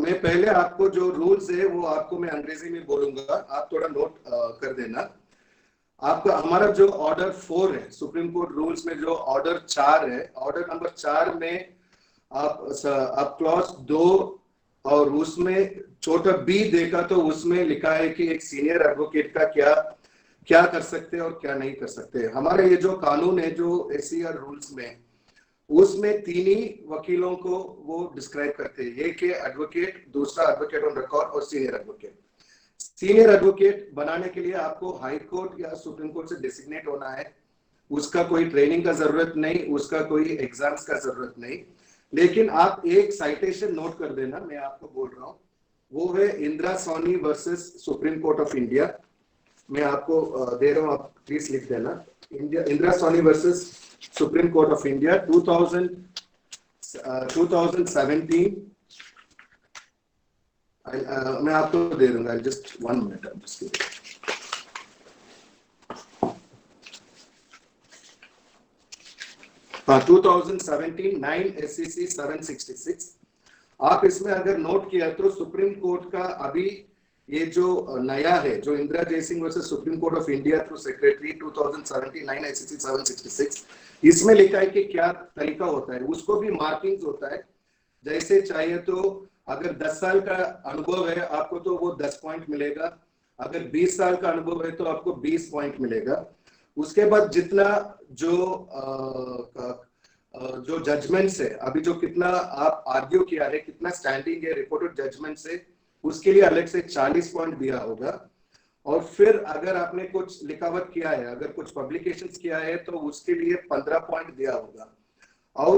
मैं पहले आपको जो rules है वो आपको मैं अंग्रेजी में बोलूंगा, आप थोड़ा नोट कर देना. आपका हमारा जो ऑर्डर 4 है सुप्रीम कोर्ट रूल्स में, जो ऑर्डर 4 है, ऑर्डर नंबर 4 में आप क्लॉज 2 और उसमें छोटा बी देखा तो उसमें लिखा है कि एक सीनियर एडवोकेट का क्या कर सकते हैं और क्या नहीं कर सकते. हमारे ये जो कानून है जो SCR रूल्स में, उसमें 3 ही वकीलों को वो डिस्क्राइब करते हैं. एक है एडवोकेट, दूसरा एडवोकेट ऑन रिकॉर्ड और सीनियर एडवोकेट. सीनियर एडवोकेट बनाने के लिए आपको हाई कोर्ट या सुप्रीम कोर्ट से डेसिग्नेट होना है. उसका कोई ट्रेनिंग का जरूरत नहीं, उसका कोई एग्जाम्स का जरूरत नहीं. लेकिन आप एक साइटेशन नोट कर देना, मैं आपको बोल रहा हूँ, वो है Indira Sawhney versus Supreme Court of India. मैं आपको दे रहा हूँ, आप प्लीज लिख देना. Indira Sawhney versus Supreme Court of India 2017. मैं आपको दे दूंगा. Just 1 minute. I'm just kidding. 2017 9 SCC 766. आप इसमें अगर नोट किया तो सुप्रीम कोर्ट का अभी ये जो नया है, जो Indira Jaising versus Supreme Court of India through secretary 2017 9 SCC 766, इसमें लिखा है कि क्या तरीका होता है. उसको भी मार्किंग्स होता है. जैसे चाहिए तो अगर 10 साल का अनुभव है आपको तो वो 10 पॉइंट मिलेगा. अगर 20 साल का अनुभव है तो आपको 20 पॉइंट मिलेगा. उसके बाद जितना जो जजमेंट्स है, अभी जो कितना आप आर्ग्यू किया है, कितना स्टैंडिंग है रिपोर्टेड जजमेंट से, उसके लिए अलग से 40 पॉइंट दिया होगा. और फिर अगर आपने कुछ लिखावट किया है, अगर कुछ पब्लिकेशंस किया है तो उसके लिए 15 पॉइंट दिया होगा. और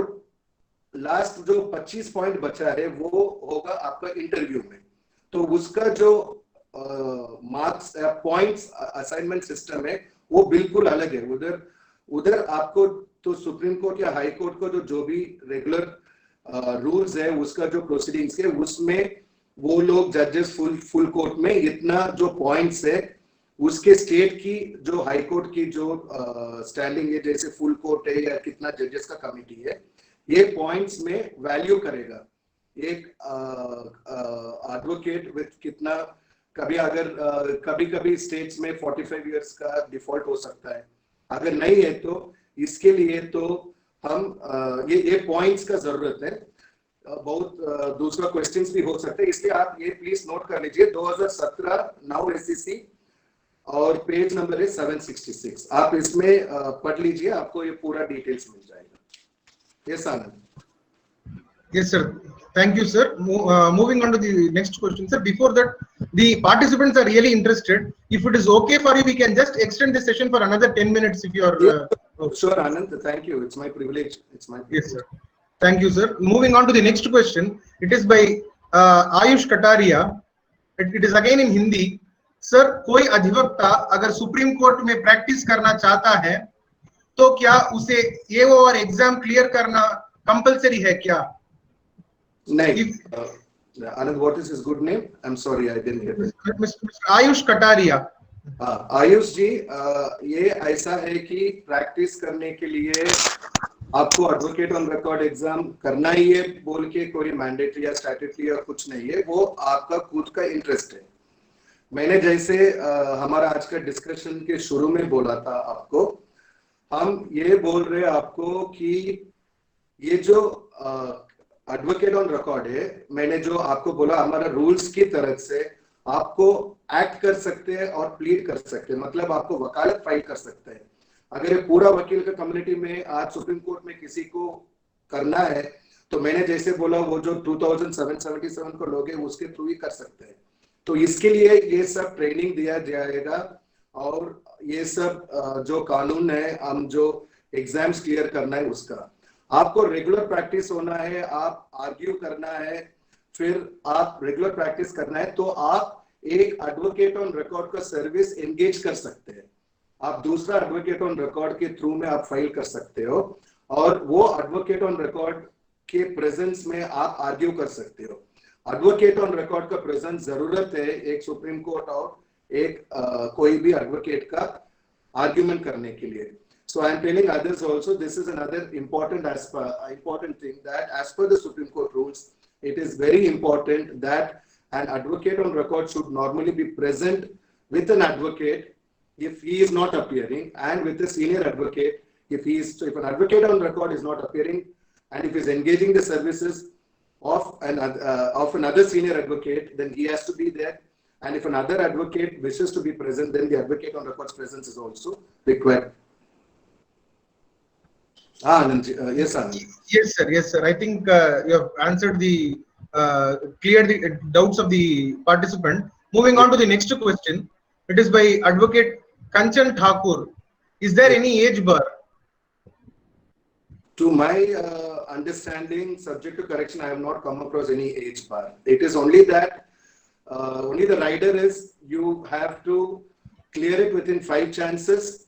लास्ट जो 25 पॉइंट बचा है वो होगा आपका इंटरव्यू में. तो उसका जो मार्क्स पॉइंट्स असाइनमेंट सिस्टम है वो बिल्कुल अलग है. उधर आपको तो सुप्रीम कोर्ट या हाई कोर्ट को जो भी रेगुलर रूल्स है, उसका जो प्रोसीडिंग्स है, उसमें वो लोग जजेस फुल कोर्ट में इतना जो पॉइंट्स है, उसके स्टेट की जो हाई कोर्ट की जो स्टैंडिंग है, जैसे फुल कोर्ट है या कितना जजेस का कमिटी है, ये पॉइंट्स में वैल्यू करेगा. एक एडवोकेट विथ कितना, कभी अगर कभी स्टेट्स में 45 इयर्स का डिफॉल्ट हो सकता है. अगर नहीं है तो इसके लिए तो हम ये पॉइंट्स का जरूरत है. बहुत दूसरा क्वेश्चंस भी हो सकते हैं, इसलिए आप ये प्लीज नोट कर लीजिए. 2017 नाउ SCC और पेज नंबर है 766. आप इसमें पढ़ लीजिए, आपको ये पूरा डिटेल्स मिल जाएगा. Yes Anand. Yes, sir. Thank you, sir. Moving on to the next question, sir. Before that, the participants are really interested. If it is okay for you, we can just extend the session for another 10 minutes if you are. Sure, Anand. Thank you. It's my privilege. Yes, sir. Thank you, sir. Moving on to the next question. It is by Ayush Kataria. It is again in Hindi. Sir, कोई अधिवक्ता अगर supreme court में practice करना चाहता है तो क्या उसे AOR एग्जाम क्लियर करना कंपलसरी है क्या? नहीं. Anand, what is his good name? I'm sorry, I didn't hear it. Mr. Ayush Kataria. Ayush जी, ये ऐसा है कि प्रैक्टिस करने के लिए आपको एडवोकेट ऑन रिकॉर्ड एग्जाम करना ही है बोल के कोई मैंडेटरी या स्टैट्यूटरी या कुछ नहीं है. वो आपका खुद का इंटरेस्ट है. मैंने जैसे हमारा आज का डिस्कशन के शुरू में बोला था आपको, हम ये बोल रहे हैं आपको कि ये जो एडवोकेट ऑन रिकॉर्ड है, मैंने जो आपको बोला हमारा रूल्स की तरफ से आपको एक्ट कर सकते हैं और प्लीड कर सकते हैं, मतलब आपको वकालत फाइल कर सकते हैं। अगर ये पूरा वकील का कम्युनिटी में आज सुप्रीम कोर्ट में किसी को करना है तो मैंने जैसे बोला वो जो 2777 को लोग हैं उसके थ्रू ही कर सकते हैं। तो इसके लिए ये सब ट्रेनिंग दिया जाएगा और ये सब जो कानून है, हम जो एग्जाम्स क्लियर करना है उसका आपको रेगुलर प्रैक्टिस होना है, आप आर्ग्यू करना है, फिर आप रेगुलर प्रैक्टिस करना है, तो आप एक एडवोकेट ऑन रिकॉर्ड का सर्विस एंगेज कर सकते हैं। आप दूसरा एडवोकेट ऑन रिकॉर्ड के थ्रू में आप फाइल कर सकते हो और वो एडवोकेट ऑन रिकॉर्ड के प्रेजेंस में आप आर्ग्यू कर सकते हो। एडवोकेट ऑन रिकॉर्ड का प्रेजेंस जरूरत है एक सुप्रीम कोर्ट और एक कोई भी एडवोकेट का आर्ग्यूमेंट करने के लिए। So I am telling others also, this is another important thing, that as per the Supreme Court rules, it is very important that an advocate on record should normally be present with an advocate if he is not appearing, and with a senior advocate if an advocate on record is not appearing and if he is engaging the services of another senior advocate, then he has to be there. And if another advocate wishes to be present, then the advocate on record's presence is also required. Anand, yes, Anand. Yes, sir. Yes, sir. I think you have answered cleared the doubts of the participant. Moving on to the next question. It is by Advocate Kanchan Thakur. Is there any age bar? To my understanding, subject to correction, I have not come across any age bar. It is only that only the rider is, you have to clear it within 5 chances,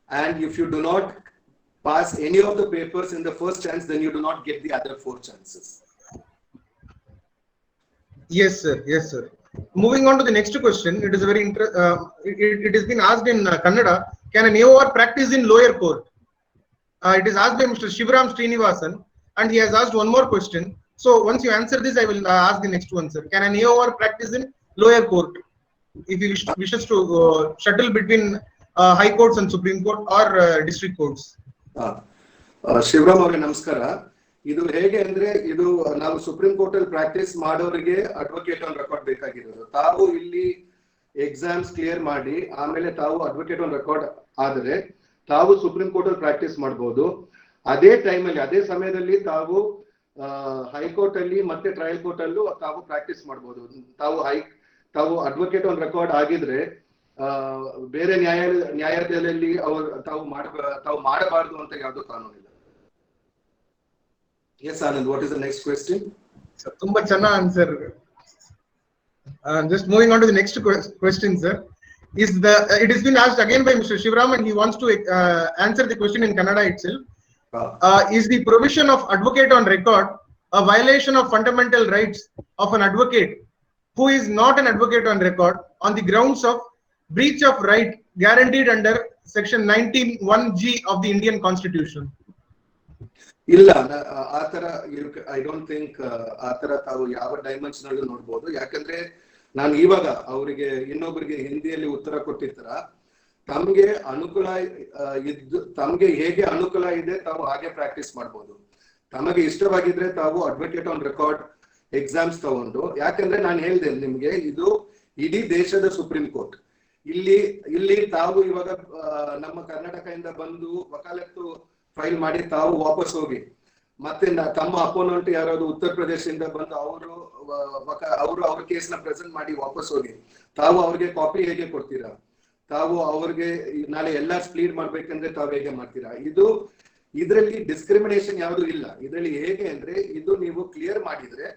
and if you do not pass any of the papers in the first chance, then you do not get the other 4 chances. Yes, sir. Yes, sir. Moving on to the next question. It is a very it has been asked in Kannada. Can an AOR practice in lower court? It is asked by Mr. Shivaram Srinivasan, and he has asked one more question. So once you answer this, I will ask the next one, sir. Can an AOR practice in lower court if he wishes to shuttle between high courts and Supreme Court or district courts? Shivaram ಅವರೇ ನಮಸ್ಕಾರ. ಇದು ಹೇಗೆ ಅಂದ್ರೆ, ಇದು ನಾವು supreme court ಅಲ್ಲಿ practice ಮಾಡೋರಿಗೆ advocate on record ಬೇಕಾಗಿರೋದು. ತಾವು ಇಲ್ಲಿ ಎಕ್ಸಾಮ್ಸ್ ಕ್ಲಿಯರ್ ಮಾಡಿ ಆಮೇಲೆ ತಾವು ಅಡ್ವೊಕೇಟ್ ಆನ್ ರೆಕಾರ್ಡ್ ಆದರೆ ತಾವು ಸುಪ್ರೀಂ ಕೋರ್ಟ್ ಅಲ್ಲಿ ಪ್ರಾಕ್ಟೀಸ್ ಮಾಡಬಹುದು. ಅದೇ ಟೈಮಲ್ಲಿ ಅದೇ ಸಮಯದಲ್ಲಿ ತಾವು ಹೈಕೋರ್ಟ್ ಅಲ್ಲಿ ಮತ್ತೆ ಟ್ರಯಲ್ ಕೋರ್ಟ್ ಅಲ್ಲೂ ತಾವು ಪ್ರಾಕ್ಟೀಸ್ ಮಾಡಬಹುದು. ತಾವು ಅಡ್ವೊಕೇಟ್ ಆನ್ ರೆಕಾರ್ಡ್ ಆಗಿದ್ರೆ ಬೇರೆ ನ್ಯಾಯಾಲಯದಲ್ಲಿ ತಾವು ಮಾಡಬಾರದು ಅಂತ ಯಾವುದು ಕಾನೂನಿಲ್ಲ. Yes, Anand, what is the next question? Sir, tumba channa answer. Just moving on to the next question, sir. It has been asked again by Mr. Shivaram, and he wants to answer the question in Kannada itself. Is the provision of advocate on record a violation of fundamental rights of an advocate who is not an advocate on record on the grounds of breach of right guaranteed under section 19(1)(g) of the Indian Constitution? ಇಲ್ಲ, ಆತರ I don't think ಆತರ ತಾವು ಯಾವ dimension ಅಲ್ಲಿ ನೋಡ್ಬೋದು. ಯಾಕಂದ್ರೆ ನಾನು ಇವಾಗ ಅವರಿಗೆ ಇನ್ನೊಬ್ಬರಿಗೆ ಹಿಂದಿಯಲ್ಲಿ ಉತ್ತರ ಕೊಟ್ಟಿರ್ತಾರ, ತಮ್ಗೆ ಅನುಕೂಲ ತಮ್ಗೆ ಹೇಗೆ ಅನುಕೂಲ ಇದೆ ತಾವು ಹಾಗೆ ಪ್ರಾಕ್ಟೀಸ್ ಮಾಡ್ಬೋದು. ತಮಗೆ ಇಷ್ಟವಾಗಿದ್ರೆ ತಾವು ಅಡ್ವೊಕೇಟ್ ಆನ್ ರೆಕಾರ್ಡ್ ಎಕ್ಸಾಮ್ಸ್ ತಗೊಂಡು, ಯಾಕಂದ್ರೆ ನಾನು ಹೇಳ್ದೆ ನಿಮ್ಗೆ, ಇದು ಇಡೀ ದೇಶದ ಸುಪ್ರೀಂ ಕೋರ್ಟ್. ಇಲ್ಲಿ ತಾವು ಇವಾಗ ನಮ್ಮ ಕರ್ನಾಟಕದಿಂದ ಬಂದು ವಕಾಲತ್ತು ಫೈಲ್ ಮಾಡಿ ತಾವು ವಾಪಸ್ ಹೋಗಿ ಮತ್ತೆ ತಮ್ಮ ಅಪೋನೆಂಟ್ ಯಾರಾದ್ರು ಉತ್ತರ ಪ್ರದೇಶದಿಂದ ಬಂದು ಅವರು ಅವ್ರ ಕೇಸ್ನ ಪ್ರೆಸೆಂಟ್ ಮಾಡಿ ವಾಪಸ್ ಹೋಗಿ ತಾವು ಅವ್ರಿಗೆ ಕಾಪಿ ಹೇಗೆ ಕೊಡ್ತೀರಾ? ತಾವು ಅವ್ರಿಗೆ ನಾಳೆ ಎಲ್ಲ ಸ್ಪ್ಲೀಡ್ ಮಾಡ್ಬೇಕಂದ್ರೆ ತಾವು ಹೇಗೆ ಮಾಡ್ತೀರಾ? ಇದರಲ್ಲಿ ಡಿಸ್ಕ್ರಿಮಿನೇಷನ್ ಯಾವುದು ಇಲ್ಲ. ಇದರಲ್ಲಿ ಹೇಗೆ ಅಂದ್ರೆ, ಇದು ನೀವು ಕ್ಲಿಯರ್ ಮಾಡಿದ್ರೆ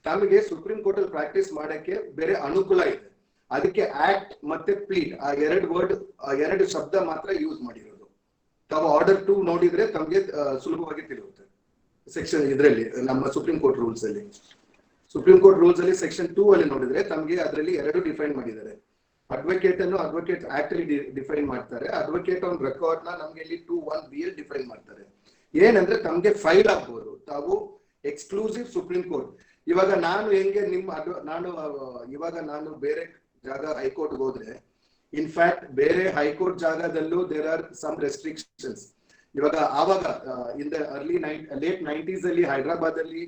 ತಮಗೆ ಸುಪ್ರೀಂ ಕೋರ್ಟ್ ಅಲ್ಲಿ ಪ್ರಾಕ್ಟೀಸ್ ಮಾಡಕ್ಕೆ ಬೇರೆ ಅನುಕೂಲ ಇದೆ. ಅದಕ್ಕೆ ಆಕ್ಟ್ ಮತ್ತೆ ಪ್ಲೀಡ್ ಆ ಎರಡು ಶಬ್ದ ಮಾತ್ರ ಯೂಸ್ ಮಾಡಿರೋದು. ತಾವು ಆರ್ಡರ್ 2 ನೋಡಿದ್ರೆ ತಮಗೆ ಸುಲಭವಾಗಿ ತಿಳಿಯುತ್ತೆ. ಸೆಕ್ಷನ್ ಇದರಲ್ಲಿ ನಮ್ಮ ಸುಪ್ರೀಂ ಕೋರ್ಟ್ ರೂಲ್ಸ್ ಅಲ್ಲಿ ಸೆಕ್ಷನ್ 2 ಅಲ್ಲಿ ನೋಡಿದ್ರೆ ತಮಗೆ ಅದರಲ್ಲಿ ಎರಡು ಡಿಫೈನ್ ಮಾಡಿದ್ದಾರೆ. ಅಡ್ವೊಕೇಟ್ ಅನ್ನು ಅಡ್ವೊಕೇಟ್ ಆಕ್ಟ್ ಅಲ್ಲಿ ಡಿಫೈನ್ ಮಾಡ್ತಾರೆ. ಅಡ್ವೊಕೇಟ್ ಆನ್ ರೆಕಾರ್ಡ್ ನ ನಮ್ಗೆ ಇಲ್ಲಿ 2(1)(b) ಅಲ್ಲಿ ಡಿಫೈನ್ ಮಾಡ್ತಾರೆ. ಏನಂದ್ರೆ ತಮ್ಗೆ ಫೈಲ್ ಆಗ್ಬೋದು ತಾವು ಎಕ್ಸ್ಕ್ಲೂಸಿವ್ ಸುಪ್ರೀಂ ಕೋರ್ಟ್. ಇವಾಗ ನಾನು ಹೆಂಗೆ ನಾನು ಬೇರೆ ಜಾಗ ಹೈಕೋರ್ಟ್ ಹೋದ್ರೆ ಇನ್ಫ್ಯಾಕ್ಟ್ ಬೇರೆ ಹೈಕೋರ್ಟ್ ಜಾಗದಲ್ಲೂ ದೇರ್ ಆರ್ ಸಮ್ ರೆಸ್ಟ್ರಿಕ್ಷನ್ಸ್. ಇವಾಗ ಆವಾಗ ಇನ್ ದ ಲೇಟ್ 90s ಅಲ್ಲಿ ಹೈದರಾಬಾದ್ ಅಲ್ಲಿ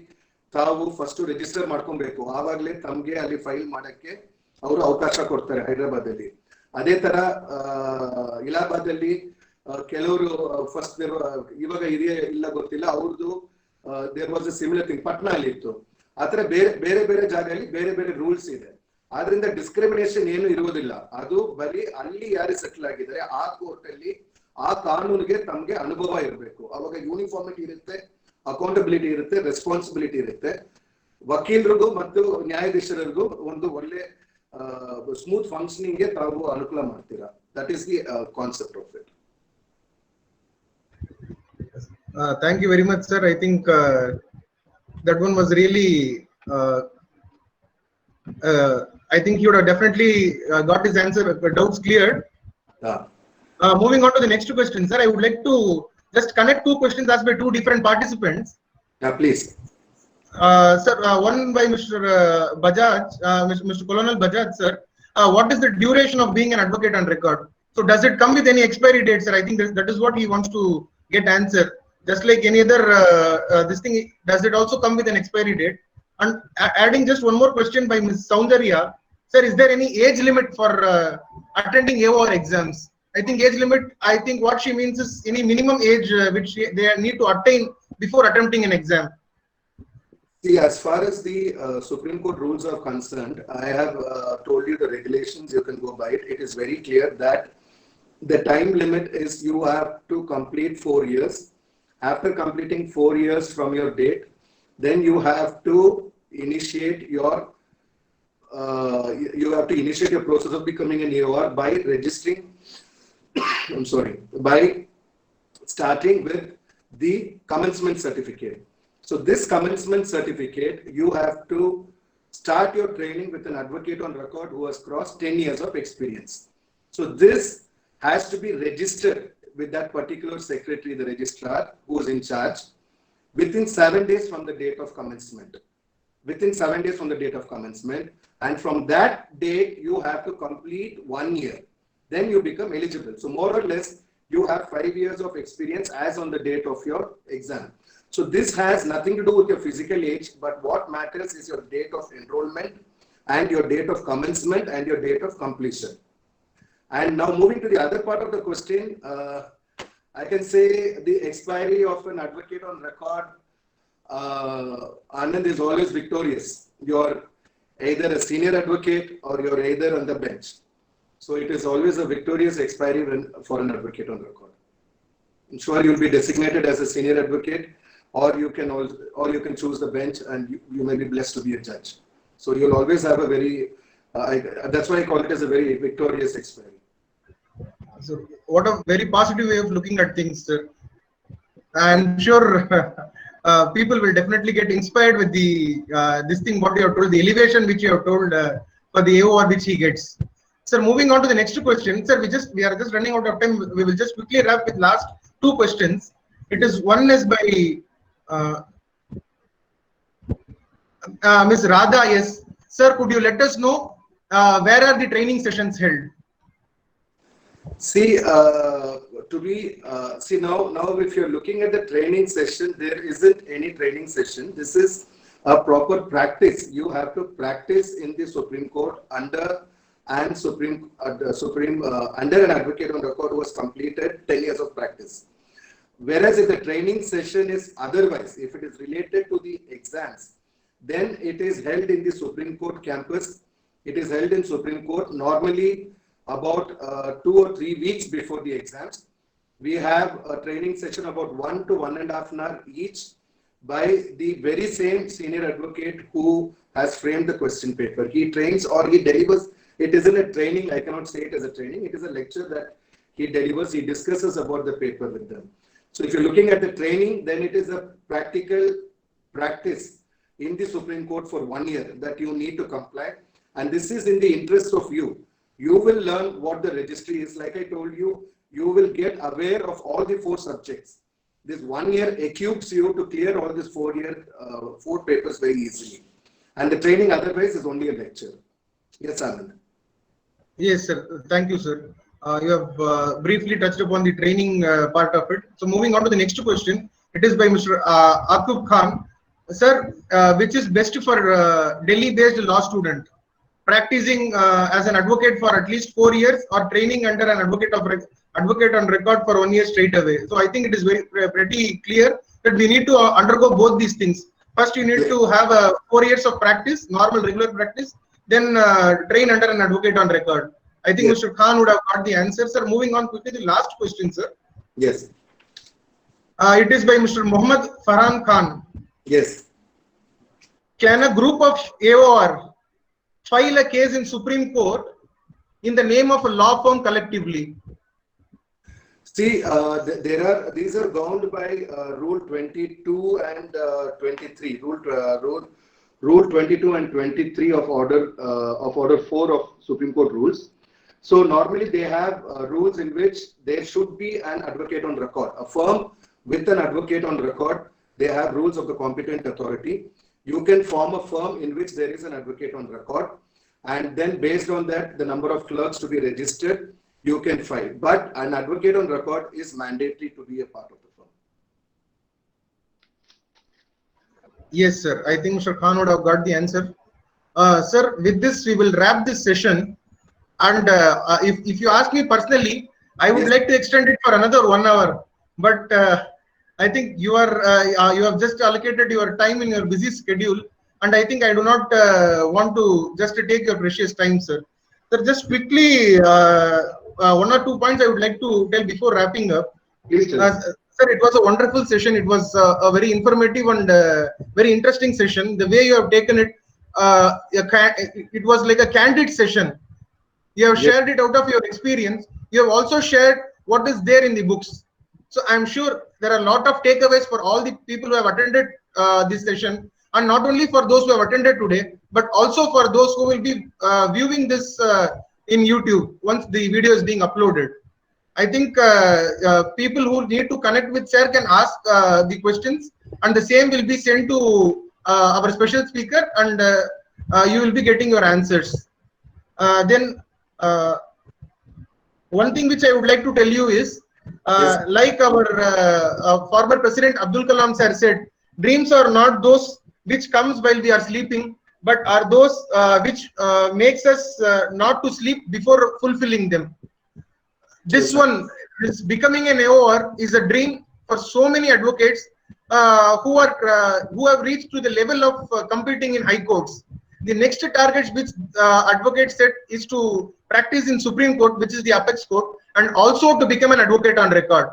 ತಾವು ಫಸ್ಟ್ ರಿಜಿಸ್ಟರ್ ಮಾಡ್ಕೊಬೇಕು, ಆವಾಗಲೇ ತಮ್ಗೆ ಅಲ್ಲಿ ಫೈಲ್ ಮಾಡಕ್ಕೆ ಅವರು ಅವಕಾಶ ಕೊಡ್ತಾರೆ ಹೈದರಾಬಾದ್ ಅಲ್ಲಿ. ಅದೇ ತರ ಇಲಾಹಾಬಾದ್ ಅಲ್ಲಿ ಕೆಲವರು ಫಸ್ಟ್ ಇವಾಗ ಇದೆಯಾ ಇಲ್ಲ ಗೊತ್ತಿಲ್ಲ, ಅವ್ರದ್ದು there was a similar thing. Patna ಅಲ್ಲಿ ಇತ್ತು. ಆತರ ಬೇರೆ ಬೇರೆ ಜಾಗದಲ್ಲಿ ಬೇರೆ ಬೇರೆ ರೂಲ್ಸ್ ಇದೆ. ಆದ್ರಿಂದ ಡಿಸ್ಕ್ರಿಮಿನೇಷನ್ ಏನು ಇರುವುದಿಲ್ಲ. ಅದು ಬರೀ ಅಲ್ಲಿ ಯಾರು ಸೆಟ್ಲ್ ಆಗಿದ್ದಾರೆ ಆ ಕೋರ್ಟ್ ಅಲ್ಲಿ ಆ ಕಾನೂನಿಗೆ ತಮ್ಗೆ ಅನುಭವ ಇರಬೇಕು. ಅವಾಗ ಯೂನಿಫಾರ್ಮಿಟಿ ಇರುತ್ತೆ, ಅಕೌಂಟಬಿಲಿಟಿ ಇರುತ್ತೆ, ರೆಸ್ಪಾನ್ಸಿಬಿಲಿಟಿ ಇರುತ್ತೆ. ವಕೀಲರಿಗೂ ಮತ್ತು ನ್ಯಾಯಾಧೀಶರಿಗೂ ಒಂದು ಒಳ್ಳೆ ಸ್ಮೂತ್ ಫಂಕ್ಷನಿಂಗ್ ಗೆ ತಾವು ಅನುಕೂಲ ಮಾಡ್ತೀರಾ. That is the concept of it. Thank you very much, sir. I think that one was really I think you would have definitely got his answer, doubts cleared. Moving on to the next question, sir, I would like to just connect two questions asked by two different participants. Yeah, please. Sir, one by Mr. Bajaj, Mr. Colonel Bajaj, sir. What is the duration of being an advocate on record? So does it come with any expiry date, sir? I think that is what he wants to get answer. Just like any other this thing, does it also come with an expiry date? And adding just one more question by Ms. Soundarya, sir, is there any age limit for attending AOR exams? I think age limit, I think what she means is any minimum age which they need to attain before attempting an exam. See, as far as the Supreme Court rules are concerned, I have told you the regulations, you can go by it. It is very clear that the time limit is you have to complete 4 years. After completing 4 years from your date, then you have to initiate your process of becoming an AOR by registering. I'm sorry, by starting with the commencement certificate. So this commencement certificate, you have to start your training with an advocate on record who has crossed 10 years of experience. So this has to be registered with that particular secretary, the registrar who is in charge, within 7 days from the date of commencement. Within 7 days from the date of commencement, and from that date you have to complete 1 year. Then you become eligible. So more or less you have 5 years of experience as on the date of your exam. So this has nothing to do with your physical age, but what matters is your date of enrollment and your date of commencement and your date of completion. And now moving to the other part of the question, I can say the expiry of an advocate on record, Anand, is always victorious. You're either a senior advocate or you're either on the bench. So it is always a victorious expiry for an advocate on record. I'm sure you'll be designated as a senior advocate, or you can choose the bench and you may be blessed to be a judge. So you'll always have a very, that's why I call it as a very victorious expiry. So what a very positive way of looking at things, sir. I'm sure people will definitely get inspired with the this thing what you have told, the elevation which you have told for the AOR which he gets. Sir, moving on to the next question, sir, we are just running out of time. We will just quickly wrap with last two questions. It is one is by Ms. Radha. Yes, sir, could you let us know where are the training sessions held? See, now if you're looking at the training session, there isn't any training session. This is a proper practice. You have to practice in the Supreme Court under an advocate on record who has completed 10 years of practice. Whereas if the training session is otherwise, if it is related to the exams, then it is held in the Supreme Court campus. It is held in Supreme Court normally about 2 or 3 weeks before the exams. We have a training session about 1 to 1.5 hours each by the very same senior advocate who has framed the question paper. He trains or he delivers. It isn't a training. I cannot say it as a training. It is a lecture that he delivers. He discusses about the paper with them. So if you're looking at the training, then it is a practical practice in the Supreme Court for 1 year that you need to comply. And this is in the interest of you. You will learn what the registry is. Like I told you, you will get aware of all the 4 subjects. This 1 year equips you to clear all these 4 papers very easily. And the training otherwise is only a lecture. Yes, Anand. Yes, sir. Thank you, sir. You have briefly touched upon the training part of it. So moving on to the next question, it is by Mr. Akub Khan. Sir, which is best for Delhi-based law student? Practicing as an advocate for at least 4 years or training under an advocate on record for 1 year straight away. So I think it is very pretty clear that we need to undergo both these things. First, you need to have 4 years of practice, normal regular practice, then train under an advocate on record. I think Yes. Mr. Khan would have got the answer, sir. Moving on quickly to the last question, sir. Yes. It is by Mr. Mohammad Farhan Khan. Yes. Can a group of AOR file a case in Supreme Court in the name of a law firm collectively? See, these are bound by Rule 22 and 23. Rule 22 and 23 of Order 4 of Supreme Court rules. So normally they have rules in which there should be an advocate on record. A firm with an advocate on record, they have rules of the competent authority. You can form a firm in which there is an advocate on record, and then based on that, the number of clerks to be registered, you can file. But an advocate on record is mandatory to be a part of the firm. Yes, sir. I think Mr. Khan would have got the answer. Sir, with this, we will wrap this session. And if you ask me personally, I would like to extend it for another 1 hour. But I think you have just allocated your time in your busy schedule. And I think I do not want to just take your precious time, sir. Sir, just quickly, 1 or 2 points I would like to tell before wrapping up. Please tell. Sir, it was a wonderful session. It was a very informative and very interesting session. The way you have taken it, it was like a candid session. You have shared it out of your experience. You have also shared what is there in the books. So I'm sure there are a lot of takeaways for all the people who have attended this session, and not only for those who have attended today, but also for those who will be viewing this in YouTube once the video is being uploaded. I think people who need to connect with sir can ask the questions, and the same will be sent to our special speaker, and you will be getting your answers. Then one thing which I would like to tell you is, like our former President Abdul Kalam sir said, dreams are not those which comes while we are sleeping, but are those which makes us not to sleep before fulfilling them. This one, this becoming an AOR, is a dream for so many advocates who have reached to the level of competing in high courts. The next target which advocates set is to practice in Supreme Court, which is the apex court, and also to become an advocate on record.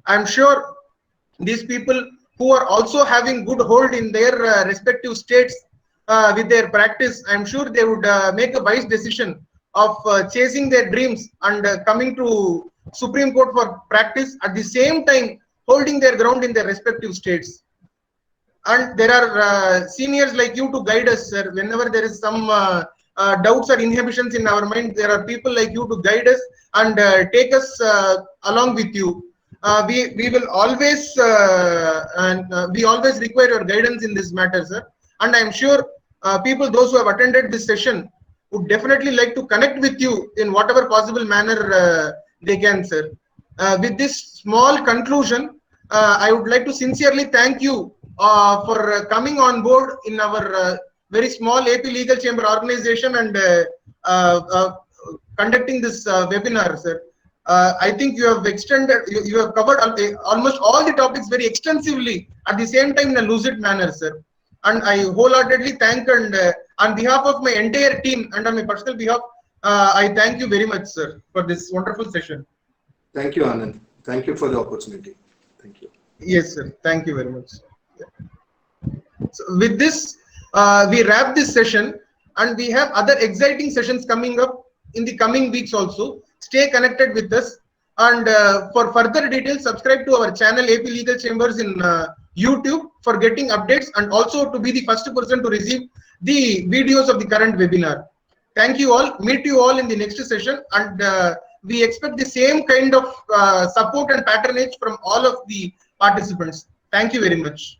I'm sure these people who are also having good hold in their respective states with their practice, I'm sure they would make a wise decision of chasing their dreams and coming to Supreme Court for practice, at the same time holding their ground in their respective states. And there are seniors like you to guide us, sir. Whenever there is some doubts or inhibitions in our mind, there are people like you to guide us and take us along with you. We will always we always require your guidance in this matter, sir. And I am sure people, those who have attended this session, would definitely like to connect with you in whatever possible manner they can, sir. With this small conclusion, I would like to sincerely thank you for coming on board in our very small AP Legal Chamber organization and conducting this webinar, sir. I think you have extended, you have covered almost all the topics very extensively, at the same time in a lucid manner, sir. And I wholeheartedly thank, and on behalf of my entire team and on my personal behalf, I thank you very much, sir, for this wonderful session. Thank you, Anand. Thank you for the opportunity. Thank you. Yes, sir. Thank you very much. So with this, we wrap this session, and we have other exciting sessions coming up in the coming weeks also. Stay connected with us, and for further details, subscribe to our channel AP Legal Chambers in YouTube for getting updates, and also to be the first person to receive the videos of the current webinar. Thank you all. Meet you all in the next session, and we expect the same kind of support and patronage from all of the participants. Thank you very much.